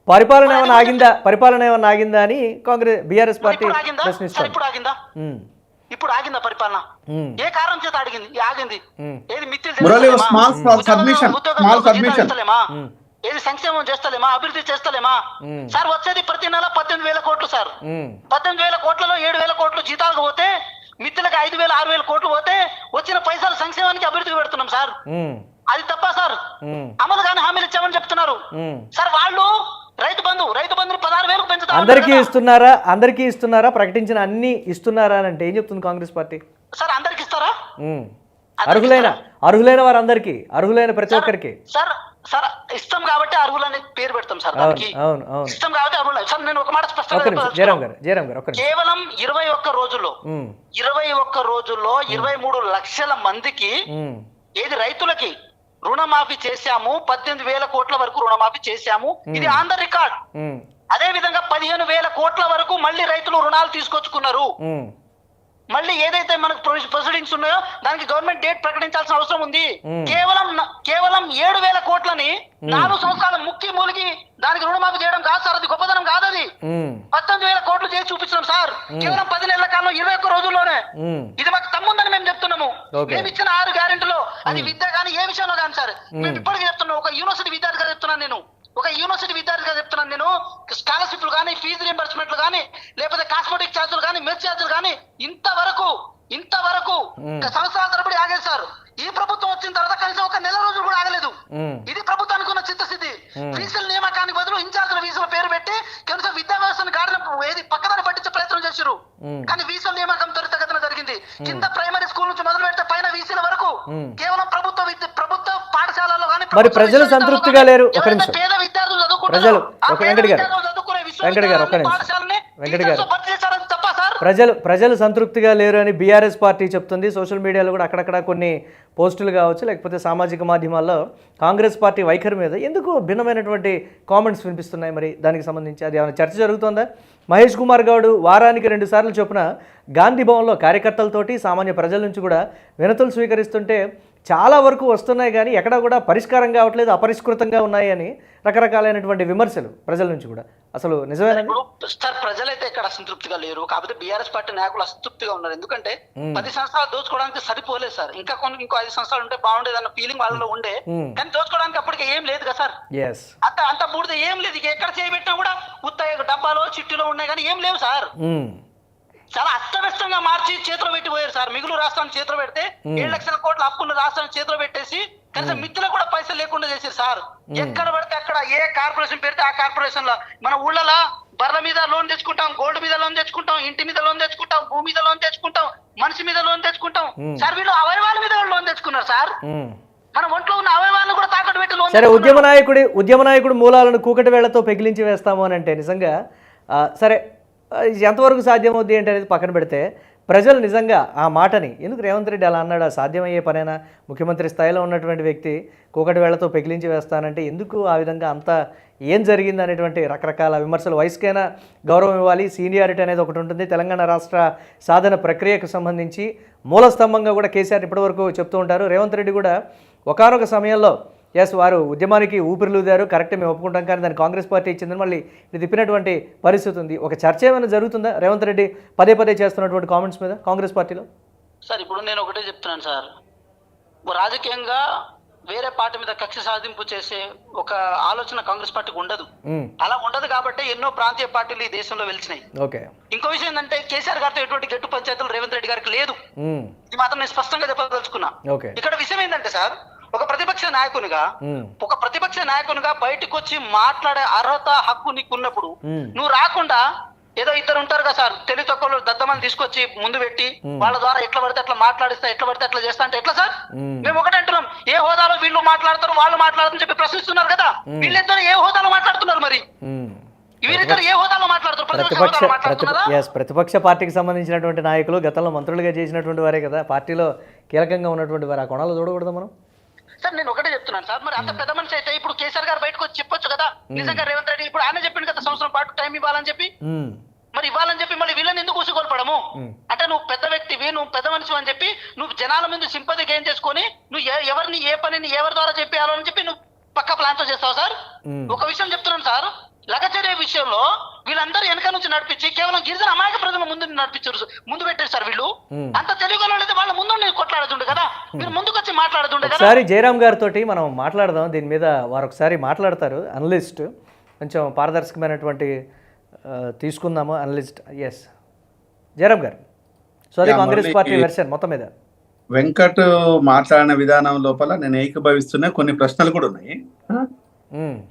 పరిపాలన ఏమన్నా ఆగిందా అని కాంగ్రెస్ బీఆర్ఎస్ పార్టీ ప్రశ్నిస్తారు. ఇప్పుడు ఆగిందా పరిపాలన? ఏ కారణం చేత ఆగింది? ఏది ఏది సంక్షేమం చేస్తలేమా, అభివృద్ధి చేస్తలేమా సార్? వచ్చేది ప్రతి నెల 18,000 కోట్లు సార్. 18,000 కోట్లలో 7,000 కోట్లు జీతాలకు పోతే, మిత్రులకు 5,000 6,000 కోట్లు పోతే వచ్చిన పైసలు సంక్షేమానికి అభివృద్ధికి పెడుతున్నాం సార్. అది తప్ప సార్? అమలు కానీ హామీలు ఇచ్చామని చెప్తున్నారు సార్. వాళ్ళు రైతు బంధుని 16,000 పెంచుతారు. అందరికీ ఇస్తున్నారా? ప్రకటించిన అన్ని ఇస్తున్నారా అని అంటే ఏం చెప్తుంది కాంగ్రెస్ పార్టీ? సార్ అందరికి ఇస్తారా? అర్హులైన వారందరికీ, అర్హులైన ప్రతి ఒక్కరికి సార్. సార్ ఇష్టం కాబట్టి అర్హులని పేరు పెడతాం సార్. దానికి ఇష్టం కాబట్టి అర్హులు. సార్ నేను ఒక మాట స్పష్టంగా, కేవలం 21 రోజుల్లో 23 లక్షల మందికి ఏది రైతులకి రుణమాఫీ చేశాము. 18,000 కోట్ల వరకు రుణమాఫీ చేశాము. ఇది ఆన్ ద రికార్డ్. అదే విధంగా 15,000 కోట్ల వరకు మళ్ళీ రైతులు రుణాలు తీసుకొచ్చుకున్నారు. మళ్ళీ ఏదైతే మనకు ప్రొసీడింగ్స్ ఉన్నాయో దానికి గవర్నమెంట్ డేట్ ప్రకటించాల్సిన అవసరం ఉంది. కేవలం 7,000 కోట్లని 4 సంవత్సరాలు ముక్కి మూలికి దానికి రుణమాఫీ చేయడం కాదు సార్. అది గొప్పతనం కాదు. అది 18,000 కోట్లు చేసి చూపించినాం సార్. కేవలం 10 నెలల కాలంలో 21 రోజుల్లోనే. ఇది మాకు తమ్ముందని మేము చెప్తున్నాము. మేము ఇచ్చిన 6 గ్యారెంటీలో అది విద్య కానీ ఏ విషయంలో కానీ సార్ మేము ఇప్పటికీ చెప్తున్నాం. ఒక యూనివర్సిటీ విద్యార్థిగా చెప్తున్నాను నేను, స్కాలర్షిప్లు కానీ, ఫీజు రింబర్స్మెంట్లు కానీ, లేకపోతే కాస్మెటిక్ ఛార్జీలు కానీ, మెస్ ఛార్జీలు కానీ ఇంతవరకు సంవత్సరాల తరబడి ఆగేది సార్. ఈ ప్రభుత్వం వచ్చిన తర్వాత కనీసం ఒక నెల రోజులు కూడా ఆగలేదు. ఇది ప్రభుత్వానికి ఉన్న చిత్తశుద్ధి. వీసుల నియామకానికి బదులు ఇన్ఛార్జీల వీసుల పేరు పెట్టి కనీసం విద్యా వ్యవస్థను ఏది పక్కదాన్ని పట్టించే ప్రయత్నం చేశారు. కానీ వీసుల నియామకం త్వరితగతిన జరిగింది. కింద ప్రైమరీ స్కూల్ నుంచి మొదలు పెడితే పైన వీసీల వరకు కేవలం ప్రభుత్వ పాఠశాలలో కానీ ప్రజలు సంతృప్తిగా లేరు. పేద విద్యార్థులు ప్రజలు సంతృప్తిగా లేరు అని బీఆర్ఎస్ పార్టీ చెప్తుంది. సోషల్ మీడియాలో కూడా అక్కడక్కడ కొన్ని పోస్టులు కావచ్చు, లేకపోతే సామాజిక మాధ్యమాల్లో కాంగ్రెస్ పార్టీ వైఖరి మీద ఎందుకు భిన్నమైనటువంటి కామెంట్స్ వినిపిస్తున్నాయి. మరి దానికి సంబంధించి అది ఏమైనా చర్చ జరుగుతుందా? మహేష్ కుమార్ గౌడ్ వారానికి 2 సార్లు చొప్పున గాంధీ భవన్లో కార్యకర్తలతోటి సామాన్య ప్రజల నుంచి కూడా వినతులు స్వీకరిస్తుంటే చాలా వరకు వస్తున్నాయి, కానీ ఎక్కడ కూడా పరిష్కారం కావట్లేదు, అపరిష్కృతంగా ఉన్నాయి అని రకరకాలైనటువంటి విమర్శలు ప్రజల నుంచి కూడా. అసలు నిజమేనా? సార్ ప్రజలైతే ఇక్కడ అసంతృప్తిగా లేరు, కాకపోతే బీఆర్ఎస్ పార్టీ నాయకులు అసంతృప్తిగా ఉన్నారు. ఎందుకంటే 10 సంవత్సరాలు దోచుకోవడానికి సరిపోలేదు సార్. ఇంకో 5 సంవత్సరాలు ఉంటే బాగుండేది అన్న ఫీలింగ్ వాళ్ళలో ఉండే, కానీ దోచుకోవడానికి అప్పటికి ఏం లేదు కదా సార్. అంత బూడిద ఏం లేదు. ఎక్కడ చేయబెట్టినా కూడా ఉత్త డబ్బాలో చిట్టిలో ఉన్నాయి, కానీ ఏం లేవు సార్. చాలా అస్తవ్యస్తంగా మార్చి చేతిలో పెట్టిపోయారు సార్. మిగులు రాష్ట్రాన్ని చేతిలో పెడితే 7 లక్షల కోట్ల అప్పున్న రాష్ట్రాన్ని చేతిలో పెట్టేసి కనీసం మిత్రులు కూడా పైసలు లేకుండా చేశారు సార్. ఎక్కడ పడితే అక్కడ ఏ కార్పొరేషన్ పెడితే ఆ కార్పొరేషన్ లో మన ఊళ్ళలో బర్ల మీద లోన్ తెచ్చుకుంటాం, గోల్డ్ మీద లోన్ తెచ్చుకుంటాం, ఇంటి మీద లోన్ తెచ్చుకుంటాం, భూమి మీద లోన్ తెచ్చుకుంటాం, మనిషి మీద లోన్ తెచ్చుకుంటాం సార్. వీళ్ళు అవయవాల మీద లోన్ తెచ్చుకున్నారు సార్. మన ఒంట్లో ఉన్న అవయవాలను కూడా తాకట్టు పెట్టి లోన్. సరే, ఉద్యమ నాయకుడు మూలాలను కూకటి వేళ్లతో పెగిలించి వేస్తాము అని అంటే నిజంగా సరే ఎంతవరకు సాధ్యమవుద్ది ఏంటి అనేది పక్కన పెడితే, ప్రజలు నిజంగా ఆ మాటని ఎందుకు రేవంత్ రెడ్డి అలా అన్నాడు? సాధ్యమయ్యే పనేనా? ముఖ్యమంత్రి స్థాయిలో ఉన్నటువంటి వ్యక్తి కూకటి వేళ్లతో పెగిలించి వేస్తానంటే ఎందుకు ఆ విధంగా అంత ఏం జరిగింది అనేటువంటి రకరకాల విమర్శలు. వయసుకైనా గౌరవం ఇవ్వాలి, సీనియారిటీ అనేది ఒకటి ఉంటుంది. తెలంగాణ రాష్ట్ర సాధన ప్రక్రియకు సంబంధించి మూలస్తంభంగా కూడా కేసీఆర్ ఇప్పటివరకు చెప్తూ ఉంటారు. రేవంత్ రెడ్డి కూడా ఒకానొక సమయంలో వారు ఉద్యమానికి ఊపిరిలూదారు, కరెక్ట్ మేము ఒప్పుకుంటాం, కానీ దాన్ని కాంగ్రెస్ పార్టీ ఇచ్చిందని మళ్ళీ ఇది తిప్పినటువంటి పరిస్థితి ఉంది. ఒక చర్చ ఏమైనా జరుగుతుందా రేవంత్ రెడ్డి పదే చేస్తున్నటువంటి కామెంట్స్ మీద కాంగ్రెస్ పార్టీలో? సార్ ఇప్పుడు నేను ఒకటే చెప్తున్నాను సార్, రాజకీయంగా వేరే పార్టీ మీద కక్ష సాధింపు చేసే ఒక ఆలోచన కాంగ్రెస్ పార్టీకి ఉండదు. ఉమ్, అలా ఉండదు కాబట్టి ఎన్నో ప్రాంతీయ పార్టీలు ఈ దేశంలో వెలిచినాయి. ఓకే. ఇంకో విషయం ఏంటంటే కేసీఆర్ గారితో ఎటువంటి గట్టు పంచాయతీలు రేవంత్ రెడ్డి గారికి లేదు. ఉమ్, ఇది మాత్రం నేను స్పష్టంగా చెప్పదలుచుకున్నా. ఓకే. ఇక్కడ విషయం ఏంటంటే సార్, ఒక ప్రతిపక్ష నాయకునిగా ఉమ్, బయటకు వచ్చి మాట్లాడే అర్హత హక్కు నీకున్నప్పుడు ఉమ్, నువ్వు రాకుండా ఏదో ఇద్దరు ఉంటారు కదా సార్, తెలివి తక్కువ దద్దమని తీసుకొచ్చి ముందు పెట్టి వాళ్ళ ద్వారా ఎట్లా పడితే అట్లా మాట్లాడిస్తా, ఎట్లా పడితే అట్లా చేస్తా అంటే ఎట్లా సార్? ఉమ్, మేము ఒకటే అంటున్నాం, ఏ హోదాలో వీళ్ళు మాట్లాడతారు వాళ్ళు మాట్లాడతారని చెప్పి ప్రశ్నిస్తున్నారు కదా. వీళ్ళిద్దరు ఏ హోదాలో మాట్లాడుతున్నారు మరి? ఉమ్. వీళ్ళిద్దరు ఏ హోదాలో మాట్లాడుతారు? ప్రతిపక్ష హోదాలో మాట్లాడుతున్నారా? ప్రతిపక్ష పార్టీకి సంబంధించినటువంటి నాయకులు గతంలో మంత్రులుగా చేసినటువంటి వారే కదా, పార్టీలో కీలకంగా ఉన్నటువంటి వారు. ఆ కోణాలు చూడకూడదా మనం? సార్ నేను ఒకటే చెప్తున్నాను సార్, మరి అంత పెద్ద మనిషి అయితే ఇప్పుడు కేసీఆర్ గారు బయటకు వచ్చి చెప్పొచ్చు కదా, నిజంగా రేవంత్ రెడ్డి ఇప్పుడు ఆయన చెప్పింది కదా సంవత్సరం పాటు టైం ఇవ్వాలని చెప్పి. ఉమ్, మరి ఇవ్వాలని చెప్పి మళ్ళీ వీళ్ళని ఎందుకు ఊసుకోల్పడము? అంటే నువ్వు పెద్ద వ్యక్తివి, నువ్వు పెద్ద మనిషి అని చెప్పి నువ్వు జనాల ముందు సింపతి గెయిన్ చేసుకొని నువ్వు ఎవరిని ఏ పనిని ఎవరి ద్వారా చెప్పేయాలో అని చెప్పి నువ్వు పక్క ప్లాన్ తో చేస్తావు సార్. ఒక విషయం చెప్తున్నాను సార్, లగచర్య విషయంలో వీళ్ళందరూ వెనక నుంచి నడిపించి కేవలం గిరిజన అమాయక ప్రజల ముందు పెట్టారు సార్. వీళ్ళు అంత తెలుగులో వాళ్ళ ముందు కొట్లాడుతుండే కదా, మీరు ముందుకు వచ్చి మాట్లాడుతుండే కదా. ఒకసారి జయరామ్ గారితో మనం మాట్లాడదాం దీని మీద. వారు ఒకసారి మాట్లాడతారు. అనలిస్ట్ కొంచెం పారదర్శకమైనటువంటి తీసుకుందాము. అనలిస్ట్ ఎస్ జయరామ్ గారు. సో అది కాంగ్రెస్ పార్టీ వెర్షన్ మొత్తం మీద వెంకట్ మాట్లాడిన విధానం లోపల నేను ఏకీభవిస్తున్నా, కొన్ని ప్రశ్నలు కూడా ఉన్నాయి.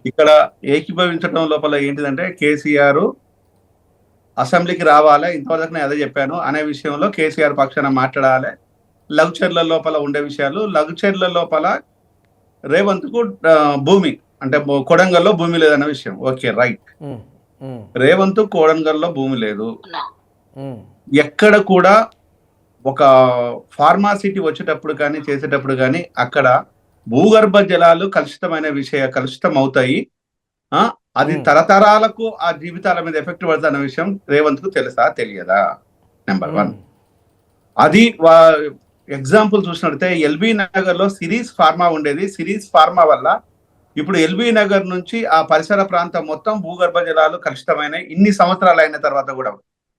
ఇక్కడ ఏకీభవించడం లోపల ఏంటిదంటే కేసీఆర్ అసెంబ్లీకి రావాలి, ఇంతవరకు నేను అదే చెప్పాను అనే విషయంలో కేసీఆర్ పక్షాన మాట్లాడాలి. లఘుచర్ల లోపల ఉండే విషయాలు, లఘుచర్ల లోపల రేవంత్ కు భూమి అంటే కొడంగల్లో భూమి లేదన్న విషయం. ఓకే రైట్, రేవంత్ కొడంగల్లో భూమి లేదు. ఎక్కడ కూడా ఒక ఫార్మాసిటీ వచ్చేటప్పుడు కానీ చేసేటప్పుడు కానీ అక్కడ భూగర్భ జలాలు కలుషితం అవుతాయి. అది తరతరాలకు ఆ జీవితాల మీద ఎఫెక్ట్ పడుతుంది అన్న విషయం రేవంత్ కు తెలుసా తెలియదా? నెంబర్ 1. అది ఎగ్జాంపుల్ చూసినట్లయితే ఎల్బీ నగర్ లో సిరీస్ ఫార్మా ఉండేది. సిరీస్ ఫార్మా వల్ల ఇప్పుడు ఎల్బీ నగర్ నుంచి ఆ పరిసర ప్రాంతం మొత్తం భూగర్భ జలాలు కలుషితమైనాయి. ఇన్ని సంవత్సరాలు అయిన తర్వాత కూడా,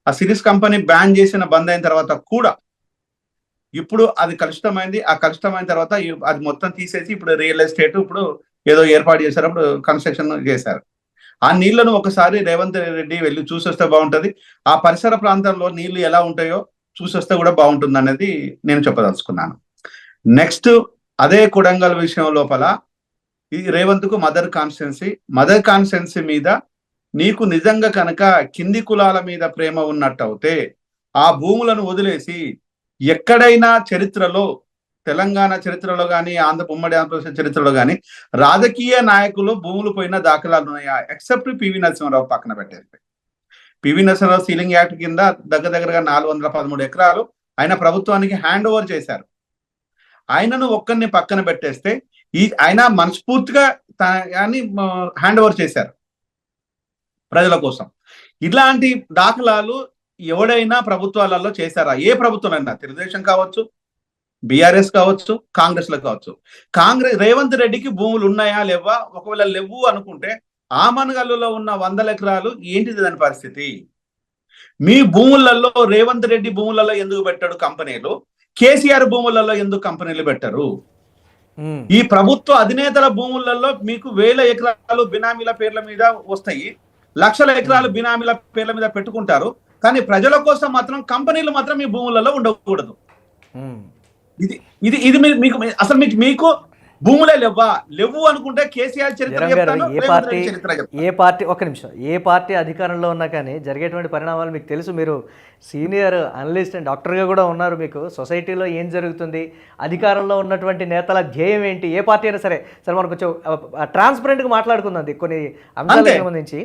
ఆ సిరీస్ కంపెనీ బ్యాన్ చేసిన బంద్ అయిన తర్వాత కూడా ఇప్పుడు అది కలుషితమైంది. ఆ కలుషితమైన తర్వాత అది మొత్తం తీసేసి ఇప్పుడు రియల్ ఎస్టేట్ ఇప్పుడు ఏదో ఏర్పాటు చేశారు, అప్పుడు కన్స్ట్రక్షన్ చేశారు. ఆ నీళ్లను ఒకసారి రేవంత్ రెడ్డి వెళ్ళి చూసొస్తే బాగుంటది. ఆ పరిసర ప్రాంతంలో నీళ్లు ఎలా ఉంటాయో చూసొస్తే కూడా బాగుంటుంది అనేది నేను చెప్పదలుచుకున్నాను. నెక్స్ట్ అదే కొడంగల్ విషయం లోపల ఈ రేవంత్ కు మదర్ కాన్స్టిట్యున్సీ మీద నీకు నిజంగా కనుక కింది కులాల మీద ప్రేమ ఉన్నట్టయితే ఆ భూములను వదిలేసి ఎక్కడైనా చరిత్రలో, తెలంగాణ చరిత్రలో కానీ ఉమ్మడి ఆంధ్రప్రదేశ్ చరిత్రలో కానీ రాజకీయ నాయకులు భూములు పోయిన దాఖలాలు ఉన్నాయా? ఎక్సెప్ట్ పివి నరసింహారావు పక్కన పెట్టేది. పివి నరసింహారావు సీలింగ్ యాక్ట్ కింద దగ్గరగా 413 ఎకరాలు ఆయన ప్రభుత్వానికి హ్యాండ్ ఓవర్ చేశారు. ఆయనను ఒక్కరిని పక్కన పెట్టేస్తే ఆయన మనస్ఫూర్తిగా హ్యాండ్ ఓవర్ చేశారు ప్రజల కోసం. ఇలాంటి దాఖలాలు ఎవడైనా ప్రభుత్వాలలో చేశారా? ఏ ప్రభుత్వాలైనా, తెలుగుదేశం కావచ్చు, బీఆర్ఎస్ కావచ్చు, కాంగ్రెస్ లో కావచ్చు. రేవంత్ రెడ్డికి భూములు ఉన్నాయా లేవా? ఒకవేళ లేవు అనుకుంటే ఆమన్గల్లులో ఉన్న 100 ఎకరాలు ఏంటిది దాని పరిస్థితి? మీ భూములలో రేవంత్ రెడ్డి భూములలో ఎందుకు పెట్టాడు కంపెనీలు? కేసీఆర్ భూములలో ఎందుకు కంపెనీలు పెట్టరు? ఈ ప్రభుత్వ అధినేతల భూములలో మీకు 1000 ఎకరాలు బినామీల పేర్ల మీద వస్తాయి, లక్షల ఎకరాలు బినామీల పేర్ల మీద పెట్టుకుంటారు. కానీ ప్రజల కోసం మాత్రం కంపెనీలు మాత్రం మీ భూములలో ఉండకూడదు. ఇది మీకు అసలు మీకు భూములే లేవు అనుకుంటే కేసీఆర్ చరిత్ర ఏ పార్టీ ఒక్క నిమిషం, ఏ పార్టీ అధికారంలో ఉన్నా కానీ జరిగేటువంటి పరిణామాలు మీకు తెలుసు. మీరు సీనియర్ అనలిస్ట్ అండ్ డాక్టర్గా కూడా ఉన్నారు. మీకు సొసైటీలో ఏం జరుగుతుంది, అధికారంలో ఉన్నటువంటి నేతల ధ్యేయం ఏంటి, ఏ పార్టీ అయినా సరే మనకు కొంచెం ట్రాన్స్పరెంట్గా మాట్లాడుకుంది కొన్ని అంశాలకు సంబంధించి.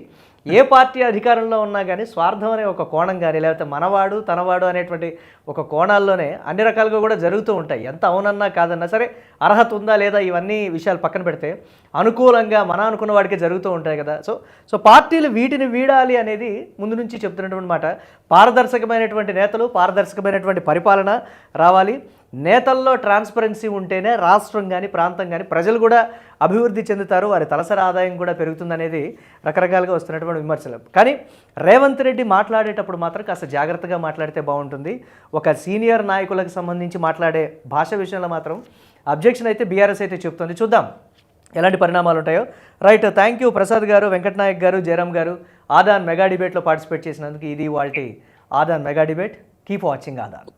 ఏ పార్టీ అధికారంలో ఉన్నా కానీ స్వార్థం అనే ఒక కోణం కానీ, లేకపోతే మనవాడు తనవాడు అనేటువంటి ఒక కోణాల్లోనే అన్ని రకాలుగా కూడా జరుగుతూ ఉంటాయి. ఎంత అవునన్నా కాదన్నా సరే, అర్హత ఉందా లేదా ఇవన్నీ విషయాలు పక్కన పెడితే అనుకూలంగా మన అనుకున్న వాడికి జరుగుతూ ఉంటాయి కదా. సో పార్టీలు వీటిని వీడాలి అనేది ముందు నుంచి చెప్తున్నటువంటి మాట. పారదర్శకమైనటువంటి నేతలు, పారదర్శకమైనటువంటి పరిపాలన రావాలి. నేతల్లో ట్రాన్స్పరెన్సీ ఉంటేనే రాష్ట్రం కానీ, ప్రాంతం కానీ, ప్రజలు కూడా అభివృద్ధి చెందుతారు, వారి తలసరి ఆదాయం కూడా పెరుగుతుందనేది రకరకాలుగా వస్తున్నటువంటి విమర్శలు. కానీ రేవంత్ రెడ్డి మాట్లాడేటప్పుడు మాత్రం కాస్త జాగ్రత్తగా మాట్లాడితే బాగుంటుంది. ఒక సీనియర్ నాయకులకు సంబంధించి మాట్లాడే భాష విషయంలో మాత్రం అబ్జెక్షన్ అయితే బీఆర్ఎస్ అయితే చెప్తుంది. చూద్దాం ఎలాంటి పరిణామాలు ఉంటాయో. రైట్, థ్యాంక్ యూ ప్రసాద్ గారు, వెంకటనాయక్ గారు, జయరామ్ గారు ఆదాన్ మెగా డిబేట్లో పార్టిసిపేట్ చేసినందుకు. ఇది వాళ్ళ Aadhan mega debate. Keep watching Aadan.